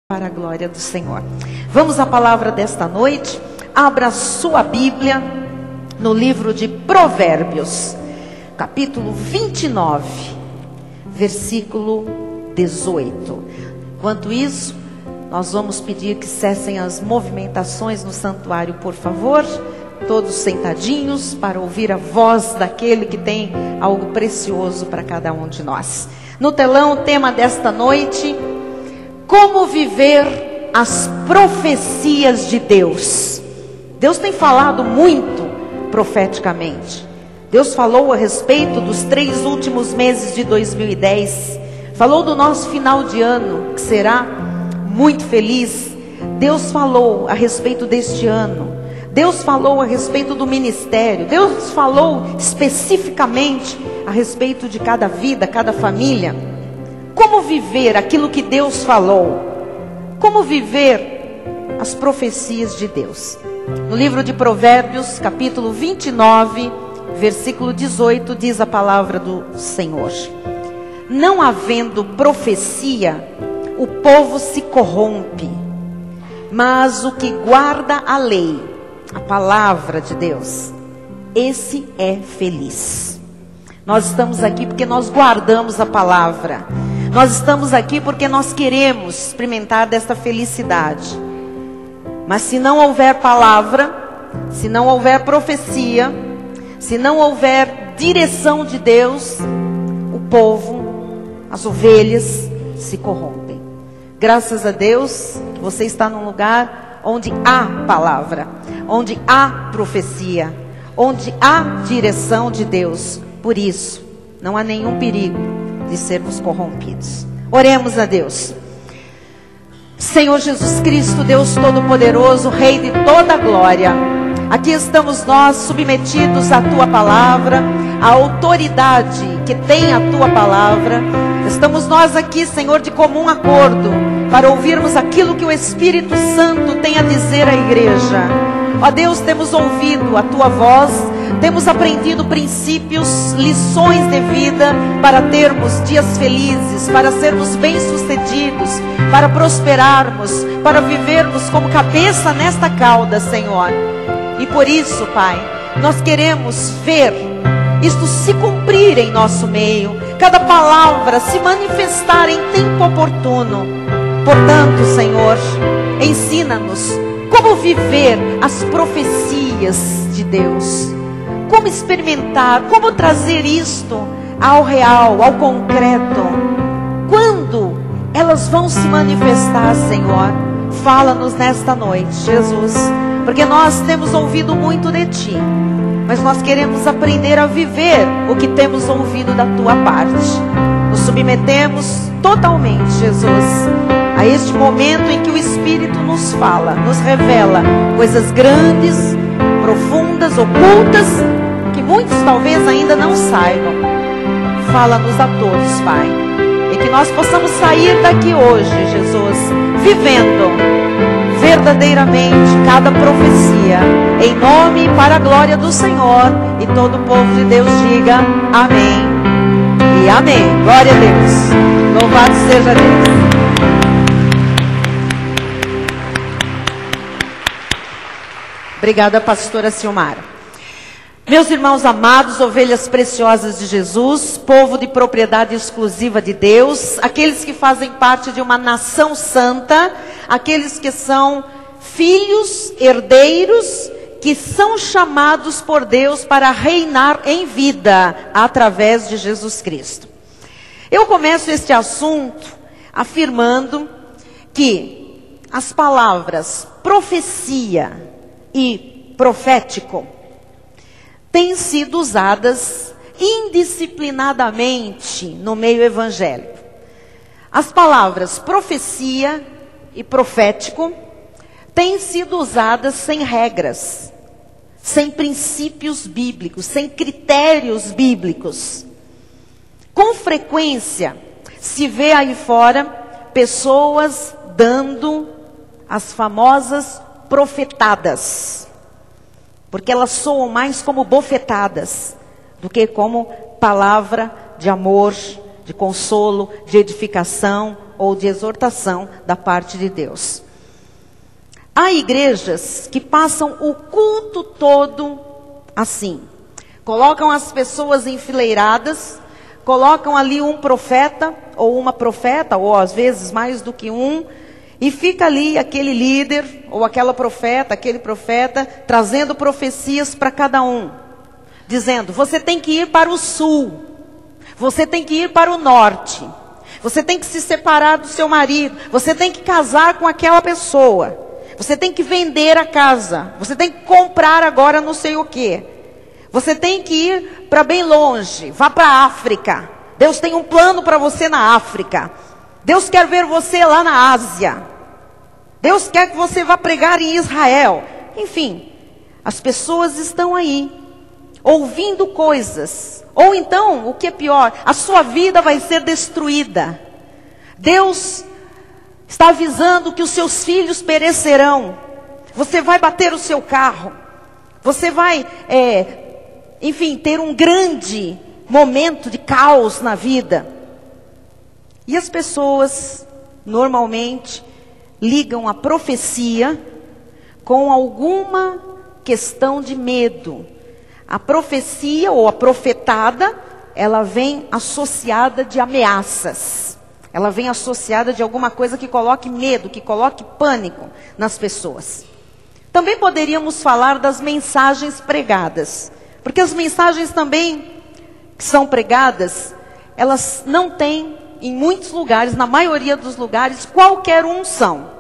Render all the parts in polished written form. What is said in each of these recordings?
Para a glória do Senhor. Vamos à palavra desta noite. Abra sua Bíblia no livro de Provérbios, capítulo 29, versículo 18. Enquanto isso, nós vamos pedir que cessem as movimentações no santuário, por favor. Todos sentadinhos para ouvir a voz daquele que tem algo precioso para cada um de nós. No telão, o tema desta noite: como viver as profecias de Deus. Deus tem falado muito profeticamente. Deus falou a respeito dos 3 últimos meses de 2010. Falou do nosso final de ano, que será muito feliz. Deus falou a respeito deste ano. Deus falou a respeito do ministério. Deus falou especificamente a respeito de cada vida, cada família. Como viver aquilo que Deus falou? Como viver as profecias de Deus? No livro de Provérbios, capítulo 29, versículo 18, diz a palavra do Senhor: não havendo profecia, o povo se corrompe, mas o que guarda a lei, a palavra de Deus, esse é feliz. Nós estamos aqui porque nós guardamos a palavra. Nós estamos aqui porque nós queremos experimentar desta felicidade. Mas se não houver palavra, se não houver profecia, se não houver direção de Deus, o povo, as ovelhas se corrompem. Graças a Deus que você está num lugar onde há palavra, onde há profecia, onde há direção de Deus. Por isso, não há nenhum perigo de sermos corrompidos. Oremos a Deus. Senhor Jesus Cristo, Deus Todo-Poderoso, Rei de toda a glória, aqui estamos nós submetidos à Tua palavra, à autoridade que tem a Tua palavra. Estamos nós aqui, Senhor, de comum acordo, para ouvirmos aquilo que o Espírito Santo tem a dizer à igreja. Ó Deus, temos ouvido a Tua voz, temos aprendido princípios, lições de vida para termos dias felizes, para sermos bem-sucedidos, para prosperarmos, para vivermos como cabeça nesta cauda, Senhor. E por isso, Pai, nós queremos ver isto se cumprir em nosso meio, cada palavra se manifestar em tempo oportuno. Portanto, Senhor, ensina-nos como viver as profecias de Deus. Como experimentar, como trazer isto ao real, ao concreto. Quando elas vão se manifestar, Senhor? Fala-nos nesta noite, Jesus. Porque nós temos ouvido muito de Ti, mas nós queremos aprender a viver o que temos ouvido da Tua parte. Nos submetemos totalmente, Jesus, a este momento em que o Espírito nos fala, nos revela coisas grandes, profundas, ocultas, que muitos talvez ainda não saibam. Fala-nos a todos, Pai, e que nós possamos sair daqui hoje, Jesus, vivendo verdadeiramente cada profecia, em nome e para a glória do Senhor. E todo o povo de Deus diga amém e amém. Glória a Deus. Louvado seja Deus. Obrigada, pastora Silmara. Meus irmãos amados, ovelhas preciosas de Jesus, povo de propriedade exclusiva de Deus, aqueles que fazem parte de uma nação santa, aqueles que são filhos, herdeiros, que são chamados por Deus para reinar em vida através de Jesus Cristo. Eu começo este assunto afirmando que as palavras profecia e profético têm sido usadas indisciplinadamente no meio evangélico. As palavras profecia e profético têm sido usadas sem regras, sem princípios bíblicos, sem critérios bíblicos. Com frequência se vê aí fora pessoas dando as famosas profetadas, porque elas soam mais como bofetadas do que como palavra de amor, de consolo, de edificação ou de exortação da parte de Deus. Há igrejas que passam o culto todo assim. Colocam as pessoas enfileiradas, colocam ali um profeta, ou uma profeta, ou às vezes mais do que um, e fica ali aquele líder, ou aquela profeta, aquele profeta, trazendo profecias para cada um. Dizendo, você tem que ir para o sul, você tem que ir para o norte, você tem que se separar do seu marido, você tem que casar com aquela pessoa. Você tem que vender a casa. Você tem que comprar agora não sei o quê. Você tem que ir para bem longe. Vá para a África. Deus tem um plano para você na África. Deus quer ver você lá na Ásia. Deus quer que você vá pregar em Israel. Enfim, as pessoas estão aí, ouvindo coisas. Ou então, o que é pior, a sua vida vai ser destruída. Deus está avisando que os seus filhos perecerão. Você vai bater o seu carro. Você vai, enfim, ter um grande momento de caos na vida. E as pessoas, normalmente, ligam a profecia com alguma questão de medo. A profecia ou a profetada, ela vem associada de ameaças. Ela vem associada de alguma coisa que coloque medo, que coloque pânico nas pessoas. Também poderíamos falar das mensagens pregadas. Porque as mensagens também que são pregadas, elas não têm, em muitos lugares, na maioria dos lugares, qualquer unção.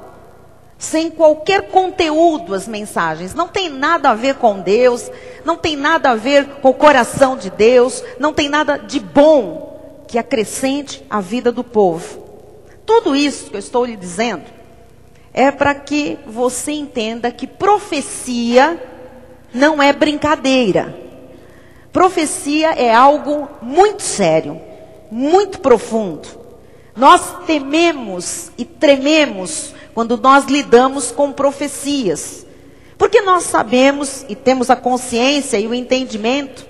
Sem qualquer conteúdo as mensagens. Não tem nada a ver com Deus, não tem nada a ver com o coração de Deus, não tem nada de bom que acrescente a vida do povo. Tudo isso que eu estou lhe dizendo é para que você entenda que profecia não é brincadeira. Profecia é algo muito sério, muito profundo. Nós tememos e trememos quando nós lidamos com profecias. Porque nós sabemos e temos a consciência e o entendimento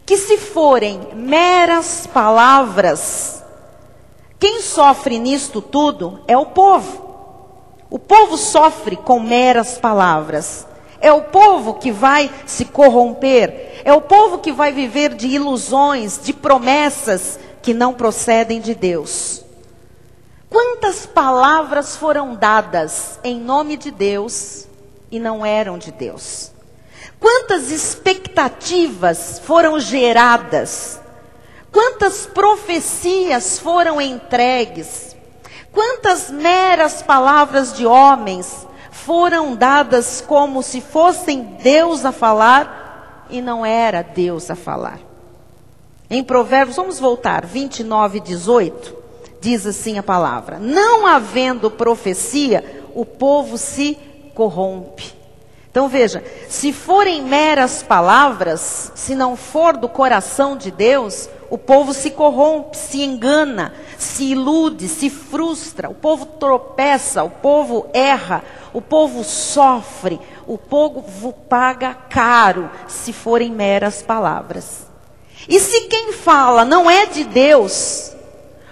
que se forem meras palavras, quem sofre nisto tudo é o povo. O povo sofre com meras palavras. É o povo que vai se corromper. É o povo que vai viver de ilusões, de promessas que não procedem de Deus. Quantas palavras foram dadas em nome de Deus e não eram de Deus? Quantas expectativas foram geradas? Quantas profecias foram entregues? Quantas meras palavras de homens foram dadas como se fossem Deus a falar e não era Deus a falar? Em Provérbios, vamos voltar, 29, 18, diz assim a palavra: não havendo profecia, o povo se corrompe. Então veja, se forem meras palavras, se não for do coração de Deus, o povo se corrompe, se engana, se ilude, se frustra, o povo tropeça, o povo erra, o povo sofre, o povo paga caro, se forem meras palavras. E se quem fala não é de Deus,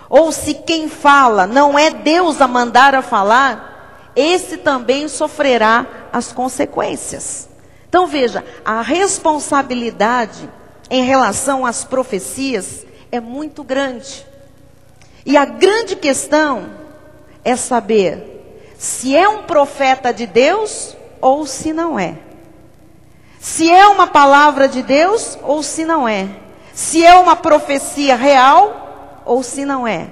ou se quem fala não é Deus a mandar a falar, esse também sofrerá as consequências. Então veja, a responsabilidade em relação às profecias é muito grande. E a grande questão é saber se é um profeta de Deus ou se não é. Se é uma palavra de Deus ou se não é. Se é uma profecia real ou se não é.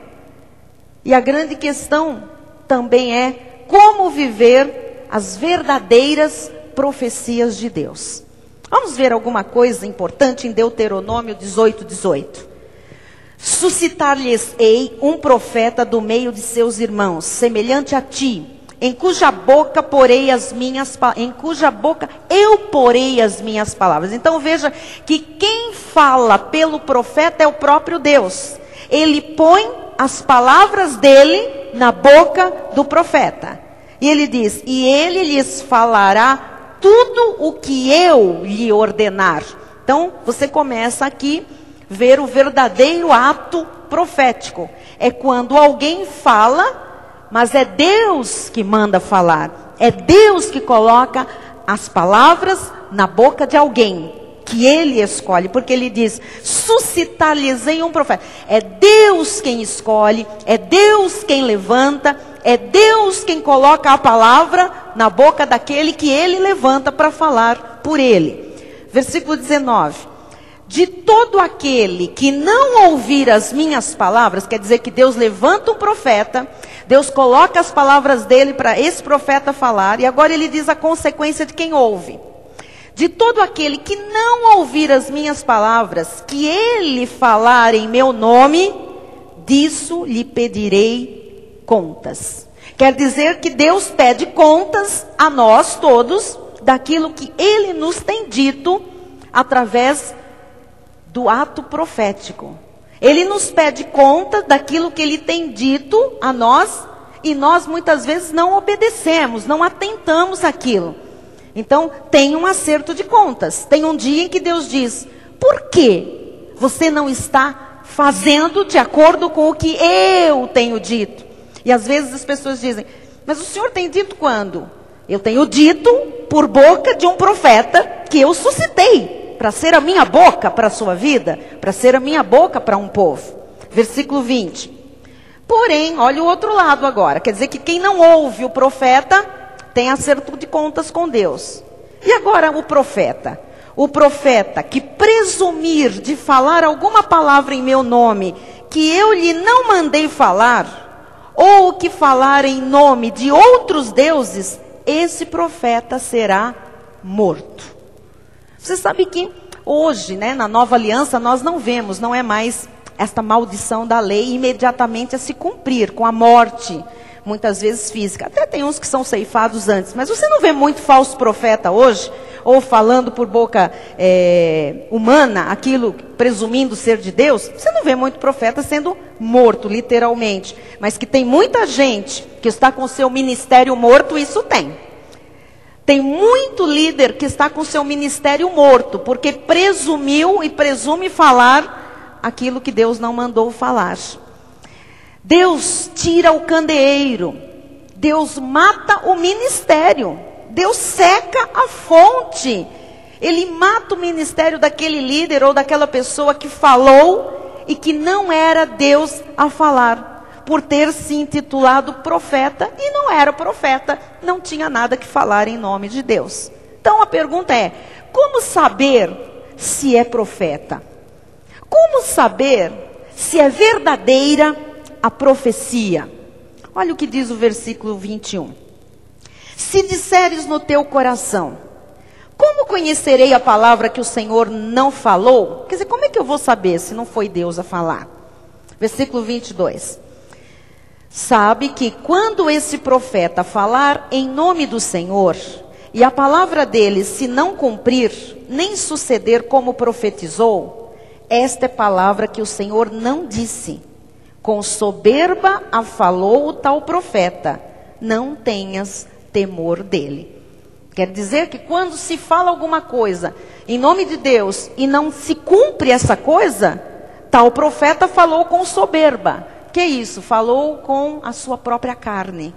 E a grande questão também é como viver as verdadeiras profecias de Deus. Vamos ver alguma coisa importante em Deuteronômio 18, 18. Suscitar-lhes-ei um profeta do meio de seus irmãos, semelhante a ti, em cuja boca eu porei as minhas palavras. Então veja que quem fala pelo profeta é o próprio Deus. Ele põe as palavras dele na boca do profeta. E ele diz, e ele lhes falará tudo o que eu lhe ordenar. Então, você começa aqui a ver o verdadeiro ato profético. é quando alguém fala, mas é Deus que manda falar. É Deus que coloca as palavras na boca de alguém, que Ele escolhe, porque Ele diz, suscitar-lhes-ei um profeta. É Deus quem escolhe, é Deus quem levanta, é Deus quem coloca a palavra na boca daquele que Ele levanta para falar por Ele. Versículo 19. De todo aquele que não ouvir as minhas palavras, quer dizer que Deus levanta um profeta, Deus coloca as palavras dele para esse profeta falar, e agora ele diz a consequência de quem ouve. De todo aquele que não ouvir as minhas palavras, que ele falar em meu nome, disso lhe pedirei contas. Quer dizer que Deus pede contas a nós todos, daquilo que ele nos tem dito, através do ato profético. Ele nos pede conta daquilo que ele tem dito a nós, e nós muitas vezes não obedecemos, não atentamos àquilo. Então, tem um acerto de contas. Tem um dia em que Deus diz, por que você não está fazendo de acordo com o que eu tenho dito? E às vezes as pessoas dizem, mas o Senhor tem dito quando? Eu tenho dito por boca de um profeta que eu suscitei, para ser a minha boca para a sua vida, para ser a minha boca para um povo. Versículo 20. Porém, olha o outro lado agora. Quer dizer que quem não ouve o profeta, tem acerto de contas com Deus. E agora o profeta? O profeta que presumir de falar alguma palavra em meu nome, que eu lhe não mandei falar, ou que falar em nome de outros deuses, esse profeta será morto. Você sabe que hoje, na nova aliança, nós não vemos, não é mais esta maldição da lei imediatamente a se cumprir com a morte, muitas vezes física. Até tem uns que são ceifados antes, mas você não vê muito falso profeta hoje, ou falando por boca humana, aquilo presumindo ser de Deus. Você não vê muito profeta sendo morto, literalmente. Mas que tem muita gente que está com seu ministério morto, isso tem. Tem muito líder que está com seu ministério morto, porque presumiu e presume falar aquilo que Deus não mandou falar. Deus tira o candeeiro, Deus mata o ministério, Deus seca a fonte. Ele mata o ministério daquele líder ou daquela pessoa que falou e que não era Deus a falar, por ter se intitulado profeta e não era profeta, não tinha nada que falar em nome de Deus. Então a pergunta é, como saber se é profeta? Como saber se é verdadeira a profecia? Olha o que diz o versículo 21. Se disseres no teu coração, como conhecerei a palavra que o Senhor não falou? Quer dizer, como é que eu vou saber se não foi Deus a falar? Versículo 22. Sabe que quando esse profeta falar em nome do Senhor, e a palavra dele se não cumprir, nem suceder como profetizou, esta é palavra que o Senhor não disse. Com soberba a falou o tal profeta, não tenhas temor dele. Quer dizer que quando se fala alguma coisa em nome de Deus e não se cumpre essa coisa, tal profeta falou com soberba. Que isso? Falou com a sua própria carne.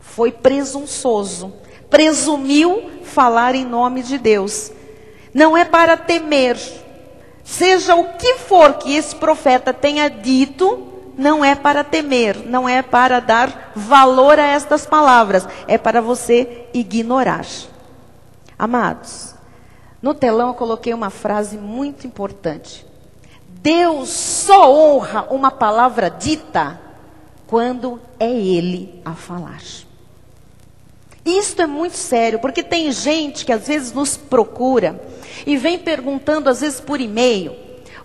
Foi presunçoso. Presumiu falar em nome de Deus. Não é para temer. Seja o que for que esse profeta tenha dito, não é para temer. Não é para dar valor a estas palavras. É para você ignorar. Amados, no telão eu coloquei uma frase muito importante. Deus só honra uma palavra dita quando é Ele a falar. Isto é muito sério, porque tem gente que às vezes nos procura e vem perguntando, às vezes por e-mail,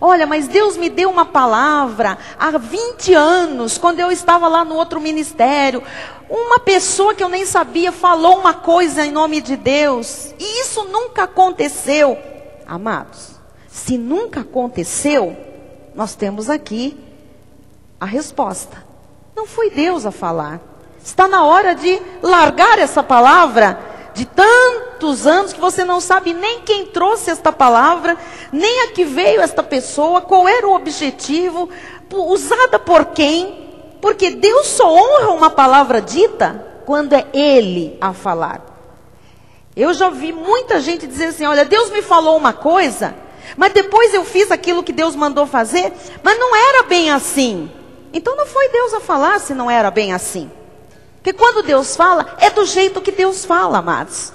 olha, mas Deus me deu uma palavra há 20 anos, quando eu estava lá no outro ministério, uma pessoa que eu nem sabia falou uma coisa em nome de Deus, e isso nunca aconteceu. Amados, se nunca aconteceu, nós temos aqui a resposta. Não foi Deus a falar. Está na hora de largar essa palavra de tantos anos que você não sabe nem quem trouxe esta palavra, nem a que veio esta pessoa, qual era o objetivo, usada por quem. Porque Deus só honra uma palavra dita quando é Ele a falar. Eu já vi muita gente dizer assim, olha, Deus me falou uma coisa, mas depois eu fiz aquilo que Deus mandou fazer, mas não era bem assim. Então não foi Deus a falar se não era bem assim. Porque quando Deus fala, é do jeito que Deus fala, amados.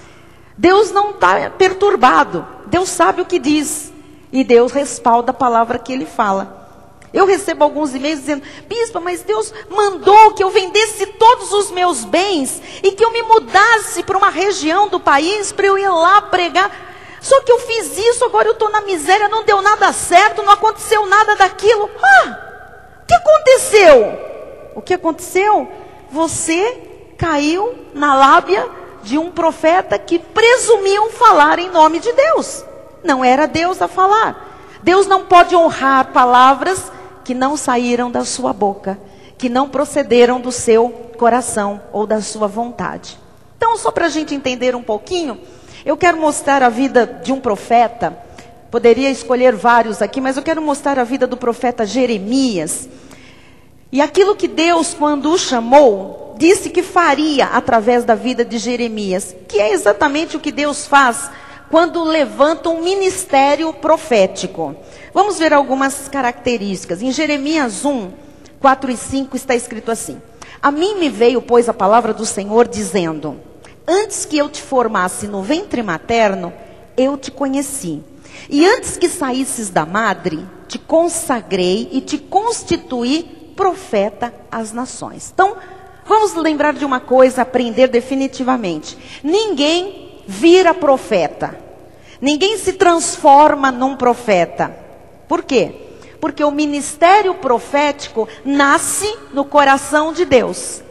Deus não está perturbado. Deus sabe o que diz. E Deus respalda a palavra que Ele fala. Eu recebo alguns e-mails dizendo, bispa, mas Deus mandou que eu vendesse todos os meus bens e que eu me mudasse para uma região do país para eu ir lá pregar. Só que eu fiz isso, agora eu estou na miséria, não deu nada certo, não aconteceu nada daquilo. O que aconteceu? O que aconteceu? Você caiu na lábia de um profeta que presumiu falar em nome de Deus. Não era Deus a falar. Deus não pode honrar palavras que não saíram da sua boca, que não procederam do seu coração ou da sua vontade. Então, só para a gente entender um pouquinho, eu quero mostrar a vida de um profeta. Poderia escolher vários aqui, mas eu quero mostrar a vida do profeta Jeremias. E aquilo que Deus, quando o chamou, disse que faria através da vida de Jeremias, que é exatamente o que Deus faz quando levanta um ministério profético. Vamos ver algumas características. Em Jeremias 1, 4 e 5 está escrito assim: a mim me veio, pois, a palavra do Senhor dizendo, antes que eu te formasse no ventre materno, eu te conheci. E antes que saísses da madre, te consagrei e te constituí profeta às nações. Então, vamos lembrar de uma coisa, aprender definitivamente. Ninguém vira profeta. Ninguém se transforma num profeta. Por quê? Porque o ministério profético nasce no coração de Deus.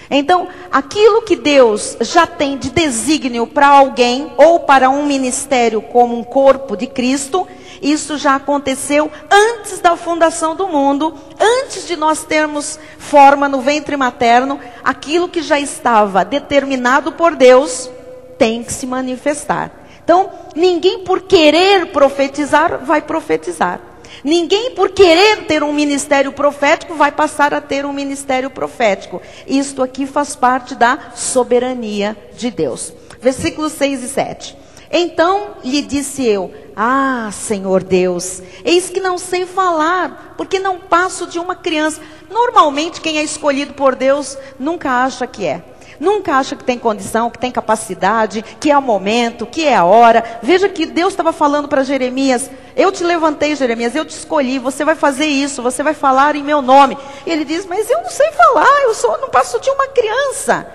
Então, aquilo que Deus já tem de desígnio para alguém, ou para um ministério como um corpo de Cristo, isso já aconteceu antes da fundação do mundo, antes de nós termos forma no ventre materno. Aquilo que já estava determinado por Deus tem que se manifestar. Então, ninguém por querer profetizar vai profetizar. Ninguém por querer ter um ministério profético vai passar a ter um ministério profético. Isto aqui faz parte da soberania de Deus. Versículos 6 e 7. Então lhe disse eu, Senhor Deus, eis que não sei falar, porque não passo de uma criança. Normalmente quem é escolhido por Deus nunca acha que é. Nunca acha que tem condição, que tem capacidade, que é o momento, que é a hora. Veja que Deus estava falando para Jeremias, eu te levantei, Jeremias, eu te escolhi, você vai fazer isso, você vai falar em meu nome. E ele diz, mas eu não sei falar, não passo de uma criança.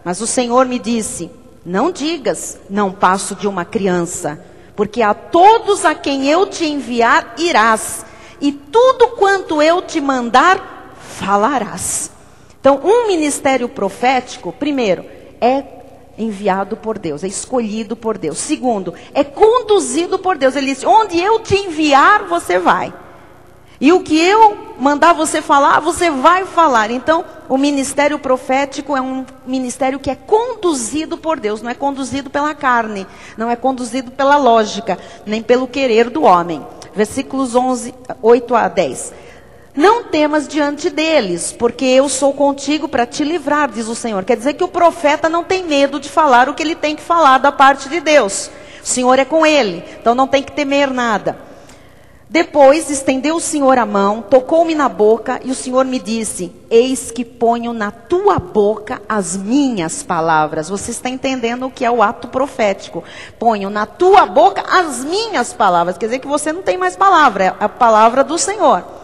Mas o Senhor me disse, não digas, não passo de uma criança, porque a todos a quem eu te enviar irás, e tudo quanto eu te mandar, falarás. Então, um ministério profético, primeiro, é enviado por Deus, é escolhido por Deus. Segundo, é conduzido por Deus. Ele disse, onde eu te enviar, você vai. E o que eu mandar você falar, você vai falar. Então, o ministério profético é um ministério que é conduzido por Deus. Não é conduzido pela carne, não é conduzido pela lógica, nem pelo querer do homem. Versículos 8 a 10. Não temas diante deles, porque eu sou contigo para te livrar, diz o Senhor. Quer dizer que o profeta não tem medo de falar o que ele tem que falar da parte de Deus. O Senhor é com ele, então não tem que temer nada. Depois estendeu o Senhor a mão, tocou-me na boca e o Senhor me disse, eis que ponho na tua boca as minhas palavras. Você está entendendo o que é o ato profético. Ponho na tua boca as minhas palavras. Quer dizer que você não tem mais palavra, é a palavra do Senhor.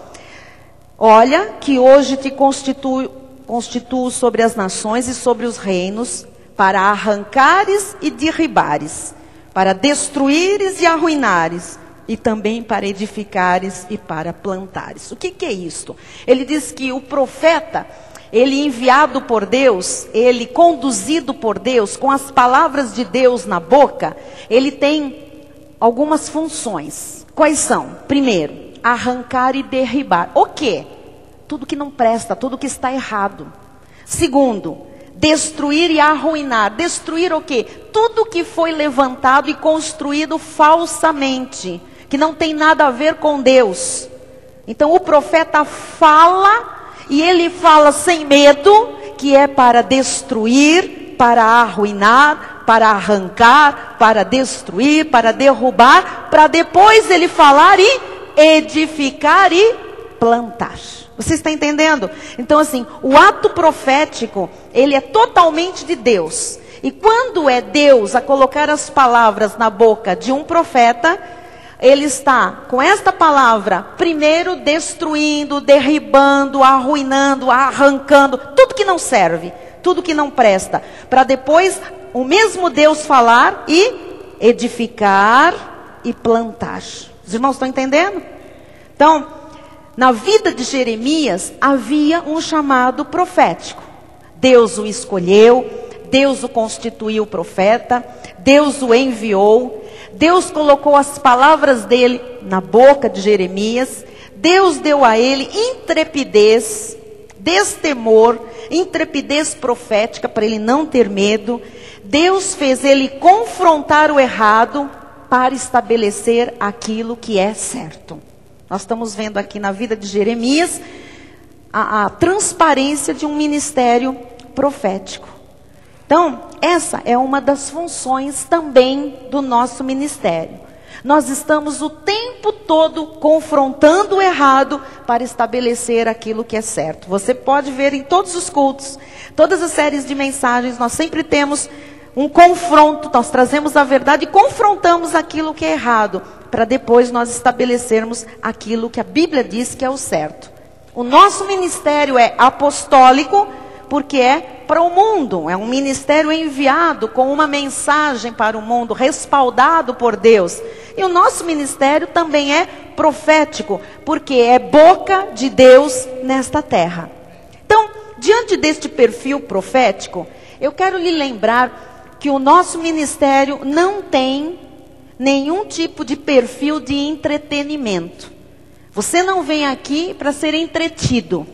Olha que hoje te constituo sobre as nações e sobre os reinos, para arrancares e derribares, para destruíres e arruinares, e também para edificares e para plantares. O que é isto? Ele diz que o profeta, ele enviado por Deus, ele conduzido por Deus, com as palavras de Deus na boca, ele tem algumas funções. Quais são? Primeiro, arrancar e derribar. O quê? Tudo que não presta, tudo que está errado. Segundo, destruir e arruinar. Destruir o quê? Tudo que foi levantado e construído falsamente, que não tem nada a ver com Deus. Então o profeta fala e ele fala sem medo, que é para destruir, para arruinar, para arrancar, para destruir, para derrubar, para depois ele falar e edificar e plantar. Você está entendendo? Então assim, o ato profético, ele é totalmente de Deus. E quando é Deus a colocar as palavras na boca de um profeta, ele está com esta palavra, primeiro destruindo, derribando, arruinando, arrancando, tudo que não serve, tudo que não presta, para depois o mesmo Deus falar e edificar e plantar. Os irmãos estão entendendo? Então, na vida de Jeremias havia um chamado profético. Deus o escolheu, Deus o constituiu profeta, Deus o enviou, Deus colocou as palavras dele na boca de Jeremias, Deus deu a ele intrepidez, destemor, intrepidez profética para ele não ter medo. Deus fez ele confrontar o errado para estabelecer aquilo que é certo. Nós estamos vendo aqui na vida de Jeremias a transparência de um ministério profético. Então, essa é uma das funções também do nosso ministério. Nós estamos o tempo todo confrontando o errado para estabelecer aquilo que é certo. Você pode ver em todos os cultos, todas as séries de mensagens, nós sempre temos um confronto, nós trazemos a verdade e confrontamos aquilo que é errado, para depois nós estabelecermos aquilo que a Bíblia diz que é o certo. O nosso ministério é apostólico, porque é para o mundo, é um ministério enviado com uma mensagem para o mundo, respaldado por Deus. E o nosso ministério também é profético, porque é boca de Deus nesta terra. Então, diante deste perfil profético, eu quero lhe lembrar que o nosso ministério não tem nenhum tipo de perfil de entretenimento. Você não vem aqui para ser entretido.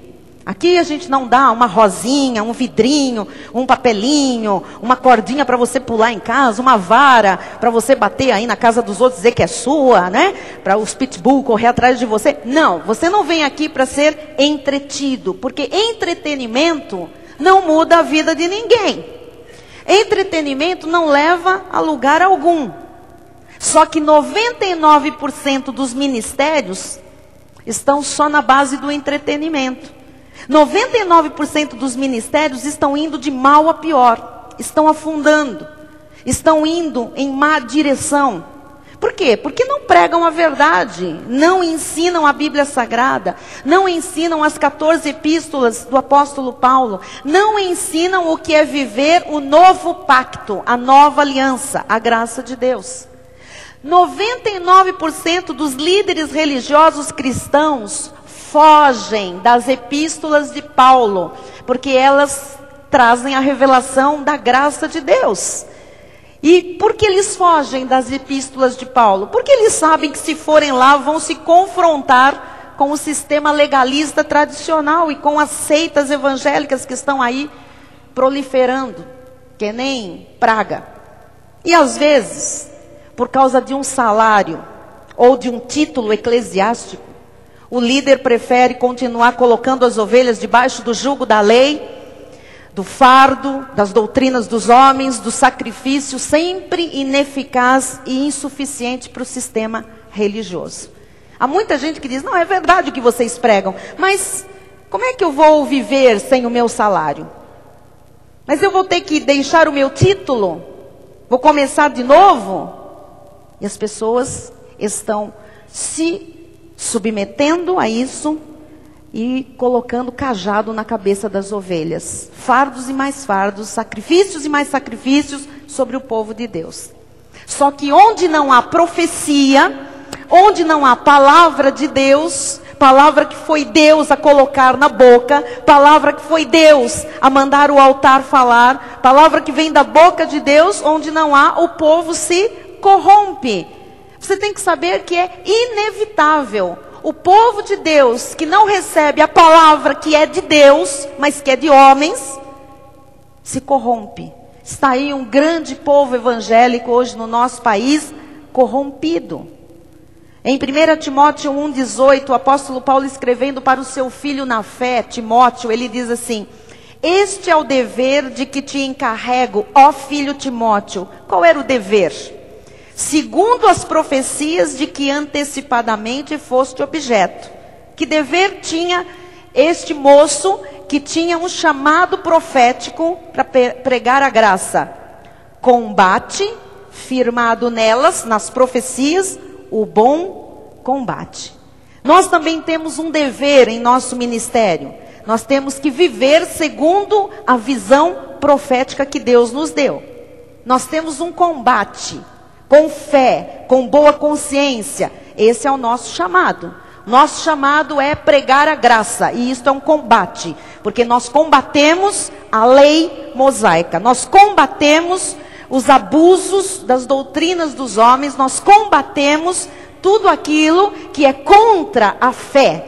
Aqui a gente não dá uma rosinha, um vidrinho, um papelinho, uma cordinha para você pular em casa, uma vara para você bater aí na casa dos outros, dizer que é sua, né? Para os pitbull correr atrás de você. Não, você não vem aqui para ser entretido, porque entretenimento não muda a vida de ninguém. Entretenimento não leva a lugar algum. Só que 99% dos ministérios estão só na base do entretenimento. 99% dos ministérios estão indo de mal a pior, estão afundando, estão indo em má direção. Por quê? Porque não pregam a verdade, não ensinam a Bíblia Sagrada, não ensinam as 14 epístolas do apóstolo Paulo, não ensinam o que é viver o novo pacto, a nova aliança, a graça de Deus. 99% dos líderes religiosos cristãos fogem das epístolas de Paulo, porque elas trazem a revelação da graça de Deus. E por que eles fogem das epístolas de Paulo? Porque eles sabem que se forem lá vão se confrontar com o sistema legalista tradicional e com as seitas evangélicas que estão aí proliferando, que nem praga. E às vezes, por causa de um salário ou de um título eclesiástico, o líder prefere continuar colocando as ovelhas debaixo do jugo da lei, do fardo, das doutrinas dos homens, do sacrifício, sempre ineficaz e insuficiente para o sistema religioso. Há muita gente que diz, não, é verdade o que vocês pregam, mas como é que eu vou viver sem o meu salário? Mas eu vou ter que deixar o meu título? Vou começar de novo? E as pessoas estão se submetendo a isso e colocando cajado na cabeça das ovelhas. Fardos e mais fardos, sacrifícios e mais sacrifícios sobre o povo de Deus. Só que onde não há profecia, onde não há palavra de Deus, palavra que foi Deus a colocar na boca, palavra que foi Deus a mandar o altar falar, palavra que vem da boca de Deus, onde não há, o povo se corrompe. Você tem que saber que é inevitável. O povo de Deus que não recebe a palavra que é de Deus, mas que é de homens, se corrompe. Está aí um grande povo evangélico hoje no nosso país, corrompido. Em 1 Timóteo 1,18, o apóstolo Paulo escrevendo para o seu filho na fé, Timóteo, ele diz assim: este é o dever de que te encarrego, ó filho Timóteo. Qual era o dever? Segundo as profecias de que antecipadamente foste objeto. Que dever tinha este moço que tinha um chamado profético para pregar a graça? Combate, firmado nelas, nas profecias, o bom combate. Nós também temos um dever em nosso ministério. Nós temos que viver segundo a visão profética que Deus nos deu. Nós temos um combate, com fé, com boa consciência. Esse é o nosso chamado. Nosso chamado é pregar a graça, e isto é um combate, porque nós combatemos a lei mosaica, nós combatemos os abusos das doutrinas dos homens, nós combatemos tudo aquilo que é contra a fé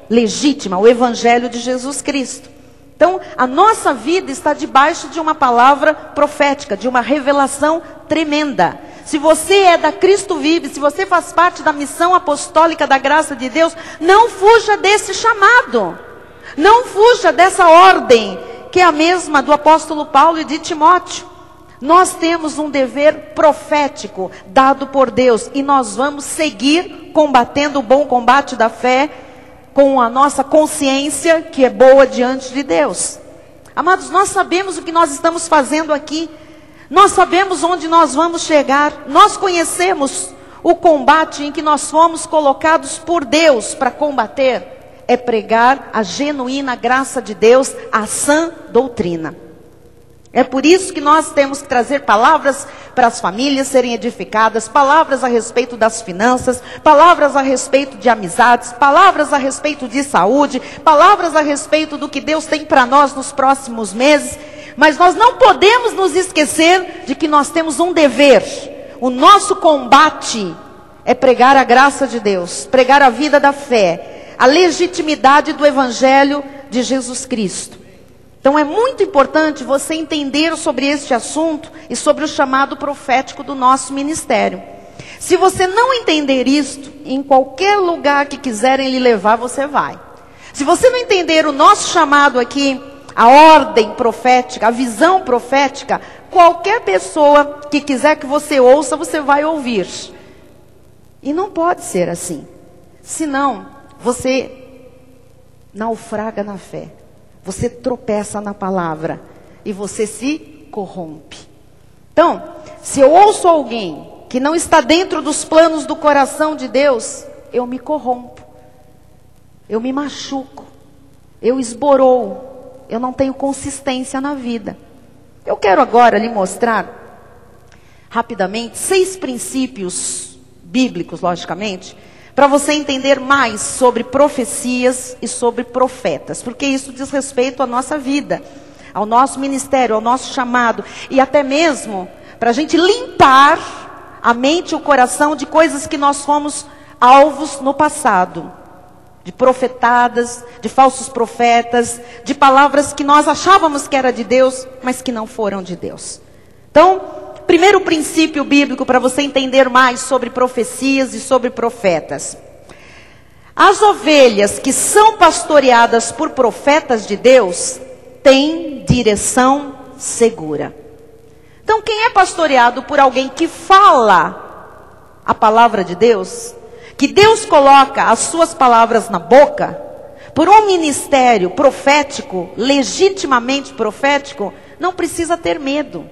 legítima, o evangelho de Jesus Cristo. Então, a nossa vida está debaixo de uma palavra profética, de uma revelação tremenda. Se você é da Cristo Vive, se você faz parte da missão apostólica da graça de Deus, não fuja desse chamado. Não fuja dessa ordem, que é a mesma do apóstolo Paulo e de Timóteo. Nós temos um dever profético dado por Deus, e nós vamos seguir combatendo o bom combate da fé, com a nossa consciência que é boa diante de Deus. Amados, nós sabemos o que nós estamos fazendo aqui. Nós sabemos onde nós vamos chegar. Nós conhecemos o combate em que nós fomos colocados por Deus para combater. É pregar a genuína graça de Deus, a sã doutrina. É por isso que nós temos que trazer palavras para as famílias serem edificadas, palavras a respeito das finanças, palavras a respeito de amizades, palavras a respeito de saúde, palavras a respeito do que Deus tem para nós nos próximos meses. Mas nós não podemos nos esquecer de que nós temos um dever. O nosso combate é pregar a graça de Deus, pregar a vida da fé, a legitimidade do evangelho de Jesus Cristo. Então é muito importante você entender sobre este assunto e sobre o chamado profético do nosso ministério. Se você não entender isto, em qualquer lugar que quiserem lhe levar, você vai. Se você não entender o nosso chamado aqui, a ordem profética, a visão profética, qualquer pessoa que quiser que você ouça, você vai ouvir. E não pode ser assim. Senão, você naufraga na fé. Você tropeça na palavra e você se corrompe. Então, se eu ouço alguém que não está dentro dos planos do coração de Deus, eu me corrompo, eu me machuco, eu esboroo, eu não tenho consistência na vida. Eu quero agora lhe mostrar, rapidamente, 6 princípios bíblicos, logicamente, para você entender mais sobre profecias e sobre profetas, porque isso diz respeito à nossa vida, ao nosso ministério, ao nosso chamado, e até mesmo para a gente limpar a mente e o coração de coisas que nós fomos alvos no passado, de profetadas, de falsos profetas, de palavras que nós achávamos que era de Deus, mas que não foram de Deus. Então, primeiro princípio bíblico para você entender mais sobre profecias e sobre profetas. As ovelhas que são pastoreadas por profetas de Deus têm direção segura. Então, quem é pastoreado por alguém que fala a palavra de Deus, que Deus coloca as suas palavras na boca, por um ministério profético, legitimamente profético, não precisa ter medo.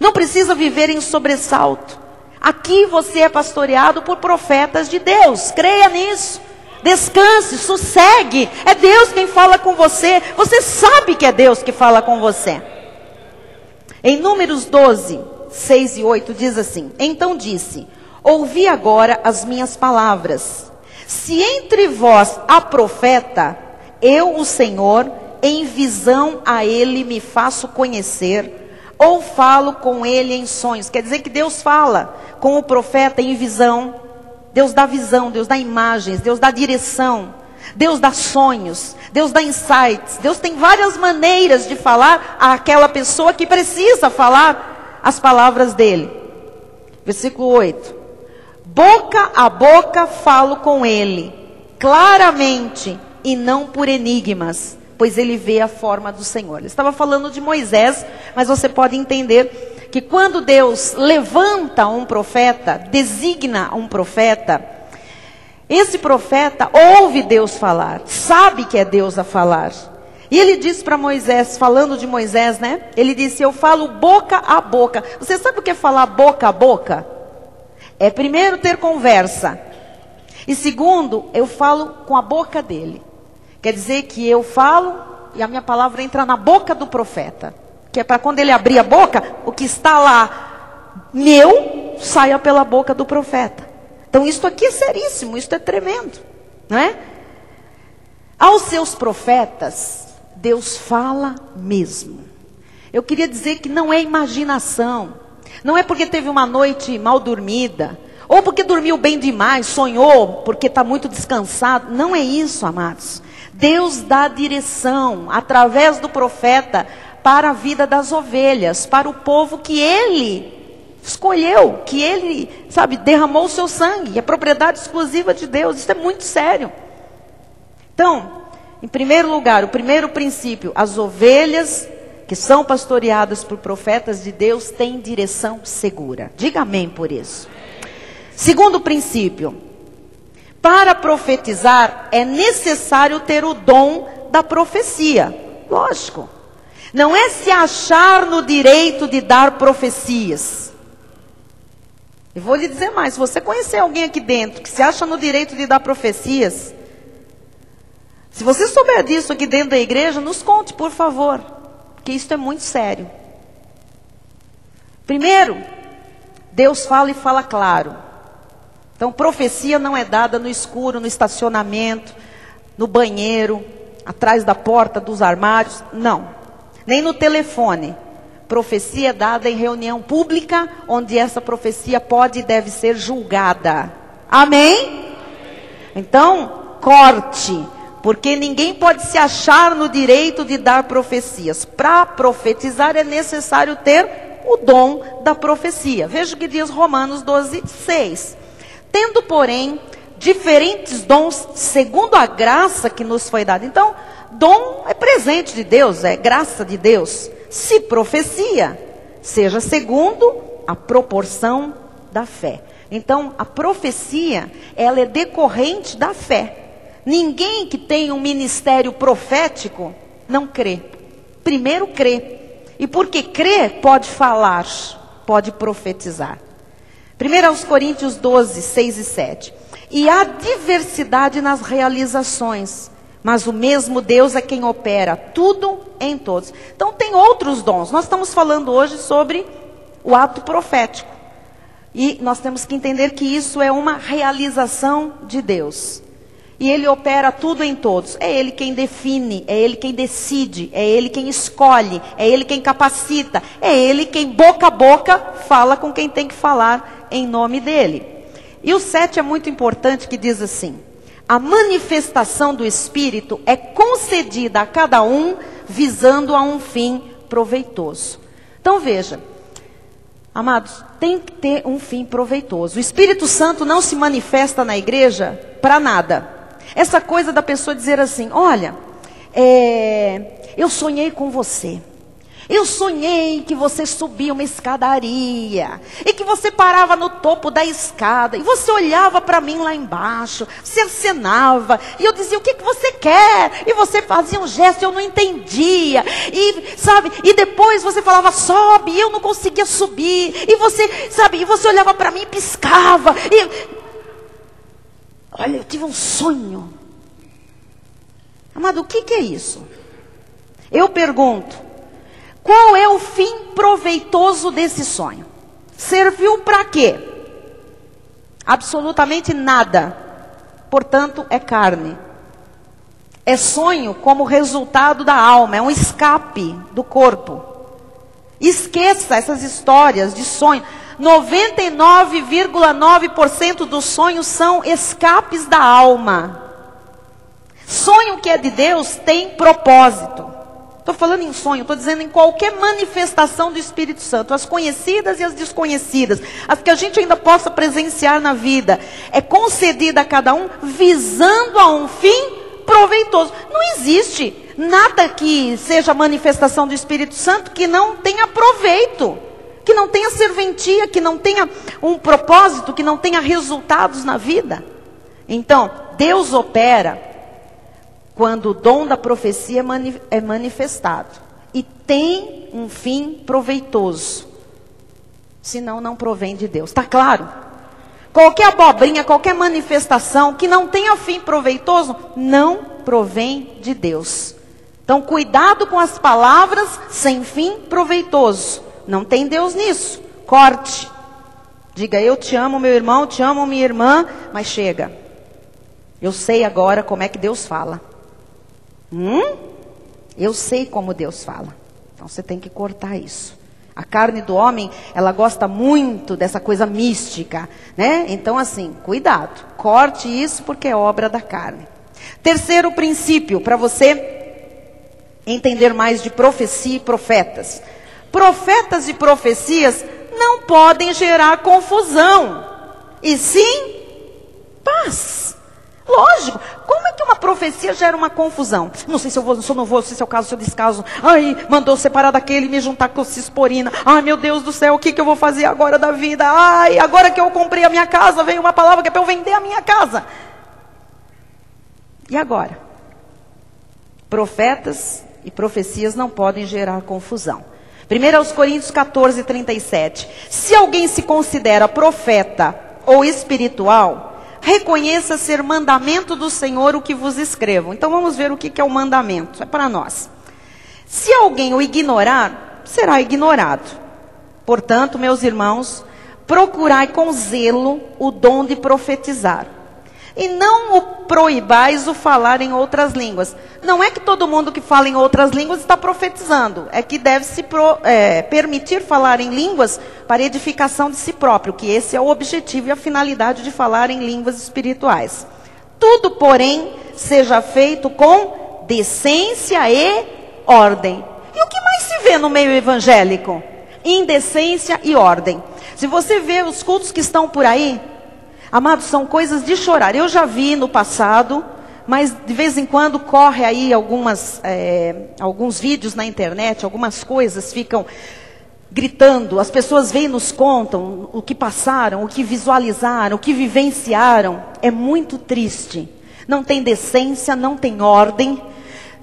Não precisa viver em sobressalto. Aqui você é pastoreado por profetas de Deus. Creia nisso. Descanse, sossegue. É Deus quem fala com você. Você sabe que é Deus que fala com você. Em Números 12, 6 e 8 diz assim: então disse: ouvi agora as minhas palavras. Se entre vós há profeta, eu, o Senhor, em visão a ele me faço conhecer, ou falo com ele em sonhos. Quer dizer que Deus fala com o profeta em visão. Deus dá visão, Deus dá imagens, Deus dá direção, Deus dá sonhos, Deus dá insights. Deus tem várias maneiras de falar àquela pessoa que precisa falar as palavras dele. Versículo 8. boca a boca falo com ele, claramente e não por enigmas, pois ele vê a forma do Senhor. Ele estava falando de Moisés, mas você pode entender que quando Deus levanta um profeta, designa um profeta, esse profeta ouve Deus falar, sabe que é Deus a falar. E ele disse para Moisés, falando de Moisés, né? Ele disse, eu falo boca a boca. Você sabe o que é falar boca a boca? É primeiro ter conversa. E segundo, eu falo com a boca dele. Quer dizer que eu falo e a minha palavra entra na boca do profeta. Que é para quando ele abrir a boca, o que está lá meu, saia pela boca do profeta. Então isto aqui é seríssimo, isto é tremendo, não é? Aos seus profetas, Deus fala mesmo. Eu queria dizer que não é imaginação. Não é porque teve uma noite mal dormida, ou porque dormiu bem demais, sonhou, porque está muito descansado. Não é isso, amados. Deus dá direção, através do profeta, para a vida das ovelhas, para o povo que ele escolheu, que ele, sabe, derramou o seu sangue. É propriedade exclusiva de Deus. Isso é muito sério. Então, em primeiro lugar, o primeiro princípio, as ovelhas que são pastoreadas por profetas de Deus têm direção segura. Diga amém por isso. Segundo princípio, para profetizar é necessário ter o dom da profecia. Lógico. Não é se achar no direito de dar profecias. Eu vou lhe dizer mais, se você conhecer alguém aqui dentro que se acha no direito de dar profecias, se você souber disso aqui dentro da igreja, nos conte, por favor, porque isso é muito sério. Primeiro, Deus fala e fala claro. Então, profecia não é dada no escuro, no estacionamento, no banheiro, atrás da porta dos armários, não. Nem no telefone. Profecia é dada em reunião pública, onde essa profecia pode e deve ser julgada. Amém? Então, corte. Porque ninguém pode se achar no direito de dar profecias. Para profetizar é necessário ter o dom da profecia. Veja o que diz Romanos 12:6. Tendo, porém, diferentes dons segundo a graça que nos foi dada. Então, dom é presente de Deus, é graça de Deus. Se profecia, seja segundo a proporção da fé. Então, a profecia, ela é decorrente da fé. Ninguém que tem um ministério profético não crê. Primeiro crê. E porque crê, pode falar, pode profetizar. 1 Coríntios 12:6 e 7. E há diversidade nas realizações, mas o mesmo Deus é quem opera tudo em todos. Então tem outros dons. Nós estamos falando hoje sobre o ato profético. E nós temos que entender que isso é uma realização de Deus. E Ele opera tudo em todos. É Ele quem define, é Ele quem decide, é Ele quem escolhe, é Ele quem capacita, é Ele quem boca a boca fala com quem tem que falar em nome dEle. E o 7 é muito importante, que diz assim: a manifestação do Espírito é concedida a cada um visando a um fim proveitoso. Então veja, amados, tem que ter um fim proveitoso. O Espírito Santo não se manifesta na igreja para nada. Essa coisa da pessoa dizer assim, olha, eu sonhei com você. Eu sonhei que você subia uma escadaria, e que você parava no topo da escada, e você olhava para mim lá embaixo, você acenava, e eu dizia, o que você quer? E você fazia um gesto, eu não entendia, e sabe, e depois você falava, sobe, e eu não conseguia subir, e você, sabe, e você olhava para mim e piscava, e... Olha, eu tive um sonho. Amado, o que é isso? Eu pergunto, qual é o fim proveitoso desse sonho? Serviu para quê? Absolutamente nada. Portanto, é carne. É sonho como resultado da alma, é um escape do corpo. Esqueça essas histórias de sonho. 99,9% dos sonhos são escapes da alma. Sonho que é de Deus tem propósito. Estou falando em sonho, estou dizendo em qualquer manifestação do Espírito Santo, as conhecidas e as desconhecidas, as que a gente ainda possa presenciar na vida, é concedida a cada um visando a um fim proveitoso. Não existe nada que seja manifestação do Espírito Santo que não tenha proveito, que não tenha serventia, que não tenha um propósito, que não tenha resultados na vida. Então, Deus opera quando o dom da profecia é manifestado e tem um fim proveitoso. Senão não provém de Deus. Está claro? Qualquer abobrinha, qualquer manifestação que não tenha fim proveitoso, não provém de Deus. Então cuidado com as palavras sem fim proveitoso. Não tem Deus nisso. Corte. Diga, eu te amo, meu irmão, te amo, minha irmã, mas chega. Eu sei agora como é que Deus fala. Eu sei como Deus fala. Então você tem que cortar isso. A carne do homem, ela gosta muito dessa coisa mística, né? Então assim, cuidado. Corte isso porque é obra da carne. Terceiro princípio, para você entender mais de profecia e profetas. Profetas e profecias não podem gerar confusão, e sim paz. Lógico, como é que uma profecia gera uma confusão? Não sei se eu vou, se eu não vou, se é o caso, se eu descaso. Ai, mandou separar daquele e me juntar com cisporina. Ai, meu Deus do céu, o que eu vou fazer agora da vida? Ai, agora que eu comprei a minha casa, veio uma palavra que é para eu vender a minha casa. E agora? Profetas e profecias não podem gerar confusão. 1 Coríntios 14, 37. Se alguém se considera profeta ou espiritual, reconheça ser mandamento do Senhor o que vos escrevo. Então vamos ver o que é o mandamento. É para nós. Se alguém o ignorar, será ignorado. Portanto, meus irmãos, procurai com zelo o dom de profetizar. E não o proibais o falar em outras línguas. Não é que todo mundo que fala em outras línguas está profetizando. É que deve-se permitir falar em línguas para edificação de si próprio. Que esse é o objetivo e a finalidade de falar em línguas espirituais. Tudo, porém, seja feito com decência e ordem. E o que mais se vê no meio evangélico? Indecência e ordem. Se você vê os cultos que estão por aí, amados, são coisas de chorar. Eu já vi no passado, mas de vez em quando corre aí alguns vídeos na internet, algumas coisas ficam gritando. As pessoas vêm e nos contam o que passaram, o que visualizaram, o que vivenciaram. É muito triste. Não tem decência, não tem ordem.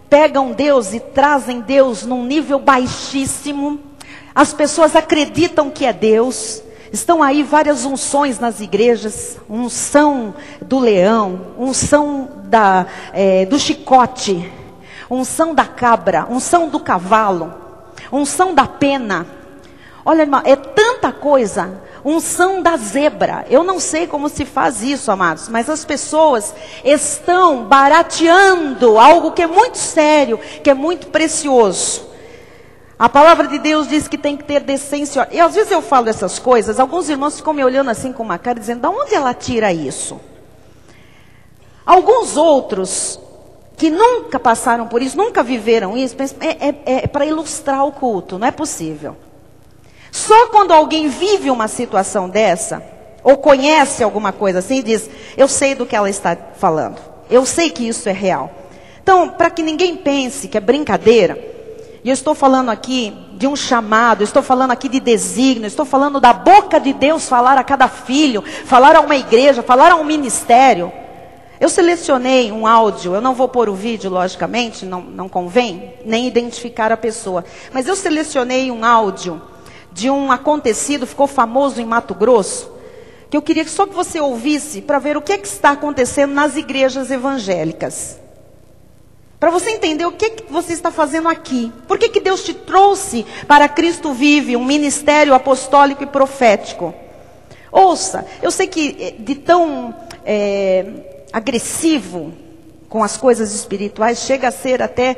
Pegam Deus e trazem Deus num nível baixíssimo. As pessoas acreditam que é Deus. Estão aí várias unções nas igrejas, unção do leão, unção do chicote, unção da cabra, unção do cavalo, unção da pena. Olha, irmão, é tanta coisa, unção da zebra. Eu não sei como se faz isso, amados, mas as pessoas estão barateando algo que é muito sério, que é muito precioso. A palavra de Deus diz que tem que ter decência. E às vezes eu falo essas coisas, alguns irmãos ficam me olhando assim com uma cara, dizendo, de onde ela tira isso? Alguns outros, que nunca passaram por isso, nunca viveram isso, é para ilustrar o culto, não é possível. Só quando alguém vive uma situação dessa, ou conhece alguma coisa assim, diz, eu sei do que ela está falando. Eu sei que isso é real. Então, para que ninguém pense que é brincadeira, e eu estou falando aqui de um chamado, estou falando aqui de desígnio, estou falando da boca de Deus falar a cada filho, falar a uma igreja, falar a um ministério. Eu selecionei um áudio, eu não vou pôr o vídeo, logicamente, não convém, nem identificar a pessoa. Mas eu selecionei um áudio de um acontecido, ficou famoso em Mato Grosso, que eu queria só que você ouvisse para ver o que está acontecendo nas igrejas evangélicas. Para você entender o que você está fazendo aqui. Por que Deus te trouxe para Cristo Vive, um ministério apostólico e profético? Ouça, eu sei que de tão agressivo com as coisas espirituais, chega a ser até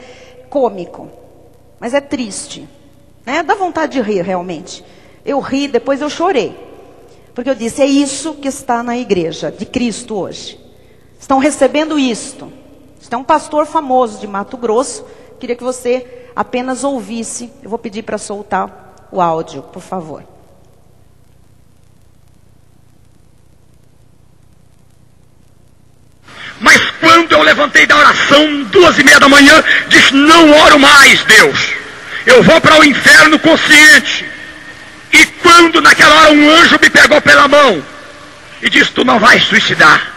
cômico. Mas é triste. Né? Dá vontade de rir realmente. Eu ri, depois eu chorei. Porque eu disse, é isso que está na igreja de Cristo hoje. Estão recebendo isto. Tem um pastor famoso de Mato Grosso, queria que você apenas ouvisse. Eu vou pedir para soltar o áudio, por favor. Mas quando eu levantei da oração, 2:30 da manhã, disse: não oro mais, Deus. Eu vou para o inferno consciente. E quando naquela hora um anjo me pegou pela mão e disse: tu não vais suicidar.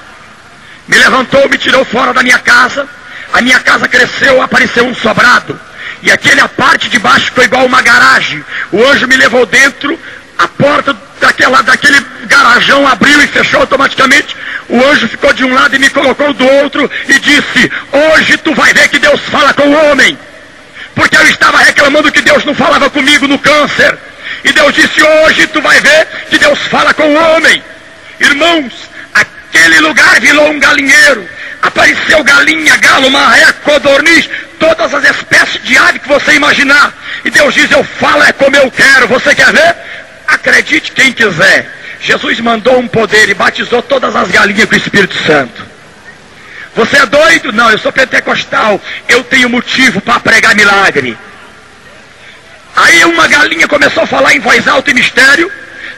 Me levantou, me tirou fora da minha casa. A minha casa cresceu, apareceu um sobrado. E a parte de baixo ficou igual uma garagem. O anjo me levou dentro, a porta daquele garajão abriu e fechou automaticamente. O anjo ficou de um lado e me colocou do outro e disse: hoje tu vai ver que Deus fala com o homem. Porque eu estava reclamando que Deus não falava comigo no câncer. E Deus disse: hoje tu vai ver que Deus fala com o homem. Irmãos, aquele lugar virou um galinheiro. Apareceu galinha, galo, marré, codorniz, todas as espécies de ave que você imaginar. E Deus diz: eu falo é como eu quero. Você quer ver? Acredite quem quiser. Jesus mandou um poder e batizou todas as galinhas com o Espírito Santo. Você é doido? Não, eu sou pentecostal. Eu tenho motivo para pregar milagre. Aí uma galinha começou a falar em voz alta e mistério.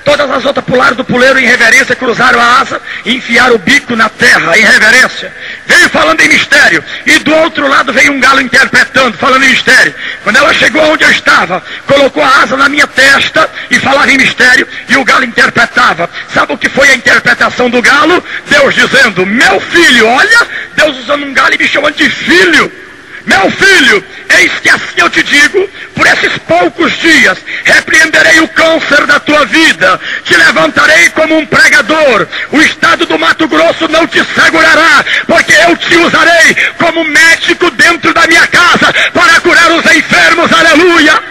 Todas as outras pularam do puleiro em reverência, cruzaram a asa e enfiaram o bico na terra em reverência. Veio falando em mistério. E do outro lado veio um galo interpretando, falando em mistério. Quando ela chegou onde eu estava, colocou a asa na minha testa e falava em mistério. E o galo interpretava. Sabe o que foi a interpretação do galo? Deus dizendo: meu filho, olha, Deus usando um galo e me chamando de filho. Meu filho, eis que assim eu te digo, por esses poucos dias, repreenderei o câncer da tua vida, te levantarei como um pregador, o estado do Mato Grosso não te segurará, porque eu te usarei como médico dentro da minha casa, para curar os enfermos, aleluia!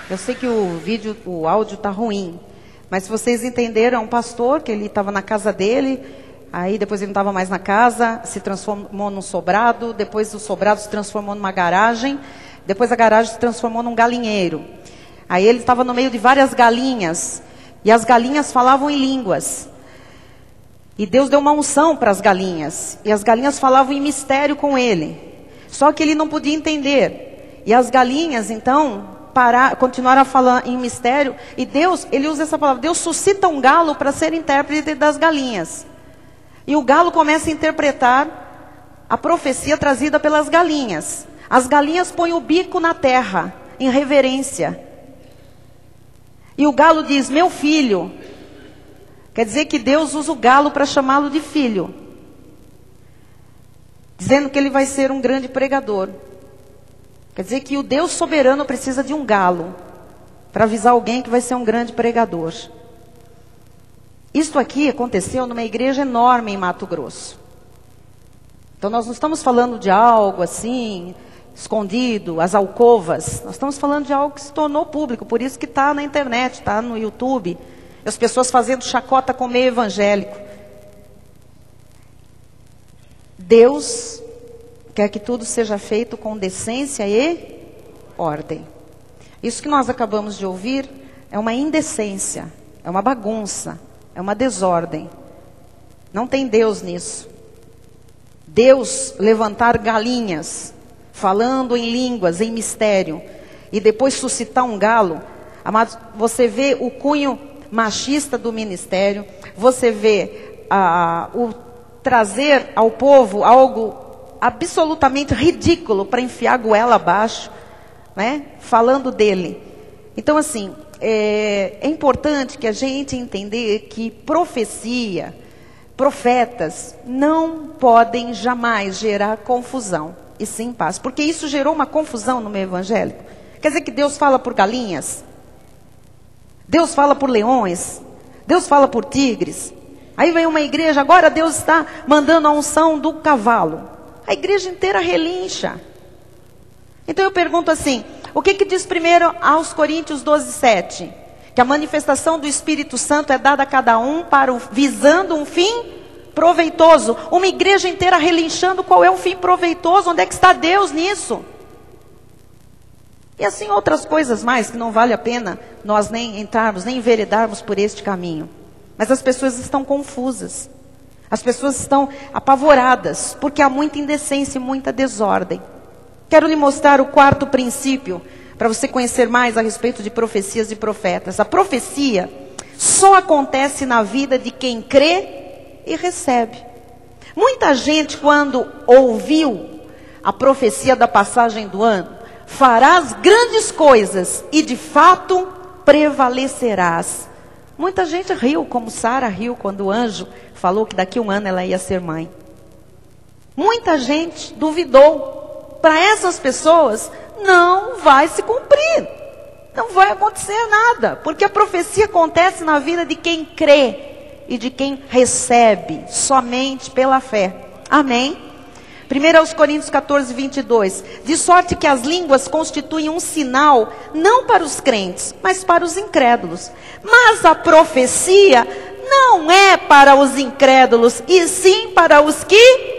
Eu sei que o áudio está ruim, mas se vocês entenderam, é um pastor que ele estava na casa dele. Aí depois ele não estava mais na casa, se transformou num sobrado, depois o sobrado se transformou numa garagem, depois a garagem se transformou num galinheiro. Aí ele estava no meio de várias galinhas, e as galinhas falavam em línguas. E Deus deu uma unção para as galinhas, e as galinhas falavam em mistério com ele. Só que ele não podia entender. E as galinhas, então, continuaram a falar em mistério, e Deus, ele usa essa palavra, Deus suscita um galo para ser intérprete das galinhas. E o galo começa a interpretar a profecia trazida pelas galinhas. As galinhas põem o bico na terra, em reverência. E o galo diz: meu filho. Quer dizer que Deus usa o galo para chamá-lo de filho. Dizendo que ele vai ser um grande pregador. Quer dizer que o Deus soberano precisa de um galo para avisar alguém que vai ser um grande pregador. Isto aqui aconteceu numa igreja enorme em Mato Grosso. Então nós não estamos falando de algo assim, escondido, as alcovas. Nós estamos falando de algo que se tornou público, por isso que está na internet, está no YouTube. As pessoas fazendo chacota com o meio evangélico. Deus quer que tudo seja feito com decência e ordem. Isso que nós acabamos de ouvir é uma indecência, é uma bagunça. É uma desordem. Não tem Deus nisso. Deus levantar galinhas, falando em línguas, em mistério, e depois suscitar um galo. Amados, você vê o cunho machista do ministério, você vê o trazer ao povo algo absolutamente ridículo para enfiar a goela abaixo, né? Falando dele. Então assim, é importante que a gente entender que profecia, profetas, não podem jamais gerar confusão, e sim paz. Porque isso gerou uma confusão no meio evangélico. Quer dizer que Deus fala por galinhas? Deus fala por leões? Deus fala por tigres? Aí vem uma igreja, agora Deus está mandando a unção do cavalo. A igreja inteira relincha. Então eu pergunto assim, o que diz primeiro aos Coríntios 12:7? Que a manifestação do Espírito Santo é dada a cada um visando um fim proveitoso. Uma igreja inteira relinchando, qual é o fim proveitoso? Onde é que está Deus nisso? E assim outras coisas mais, que não vale a pena nós nem entrarmos, nem enveredarmos por este caminho. Mas as pessoas estão confusas. As pessoas estão apavoradas, porque há muita indecência e muita desordem. Quero lhe mostrar o quarto princípio, para você conhecer mais a respeito de profecias e profetas. A profecia só acontece na vida de quem crê e recebe. Muita gente, quando ouviu a profecia da passagem do ano, farás grandes coisas e de fato prevalecerás. Muita gente riu, como Sara riu quando o anjo falou que daqui a um ano ela ia ser mãe. Muita gente duvidou. Para essas pessoas não vai se cumprir. Não vai acontecer nada. Porque a profecia acontece na vida de quem crê e de quem recebe somente pela fé. Amém? 1 Coríntios 14, 22. De sorte que as línguas constituem um sinal, não para os crentes, mas para os incrédulos. Mas a profecia não é para os incrédulos, e sim para os que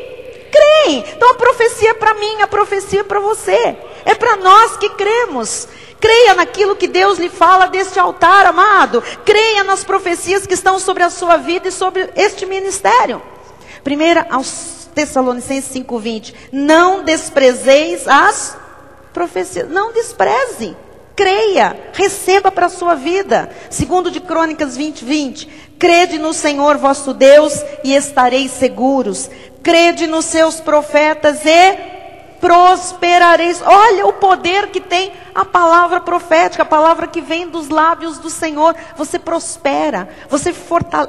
creem. Então a profecia é para mim, a profecia é para você. É para nós que cremos. Creia naquilo que Deus lhe fala deste altar, amado. Creia nas profecias que estão sobre a sua vida e sobre este ministério. 1 aos Tessalonicenses 5:20. Não desprezeis as profecias. Não despreze. Creia. Receba para a sua vida. 2 de Crônicas 20:20. Crede no Senhor vosso Deus e estareis seguros. Crede nos seus profetas e prosperareis. Olha o poder que tem a palavra profética, a palavra que vem dos lábios do Senhor. Você prospera, você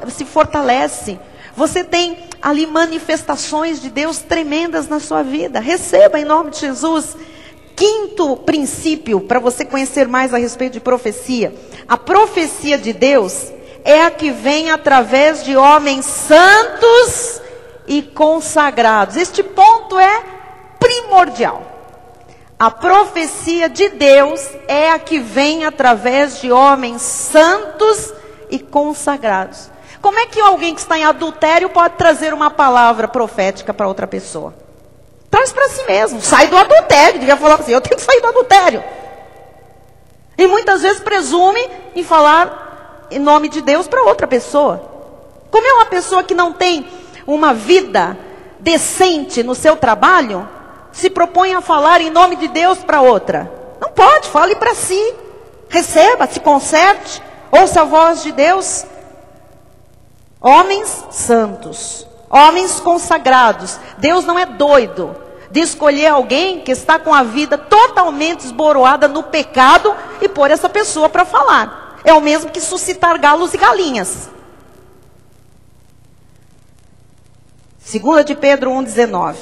se fortalece. Você tem ali manifestações de Deus tremendas na sua vida. Receba em nome de Jesus. Quinto princípio, para você conhecer mais a respeito de profecia. A profecia de Deus é a que vem através de homens santos e consagrados. Este ponto é primordial. A profecia de Deus é a que vem através de homens santos e consagrados. Como é que alguém que está em adultério pode trazer uma palavra profética para outra pessoa? Traz para si mesmo. Sai do adultério. Devia falar assim, eu tenho que sair do adultério. E muitas vezes presume em falar em nome de Deus para outra pessoa. Como é uma pessoa que não tem uma vida decente no seu trabalho, se propõe a falar em nome de Deus para outra? Não pode, fale para si. Receba, se conserte, ouça a voz de Deus. Homens santos, homens consagrados. Deus não é doido de escolher alguém que está com a vida totalmente esboroada no pecado e pôr essa pessoa para falar. É o mesmo que suscitar galos e galinhas. 2 de Pedro 1,19.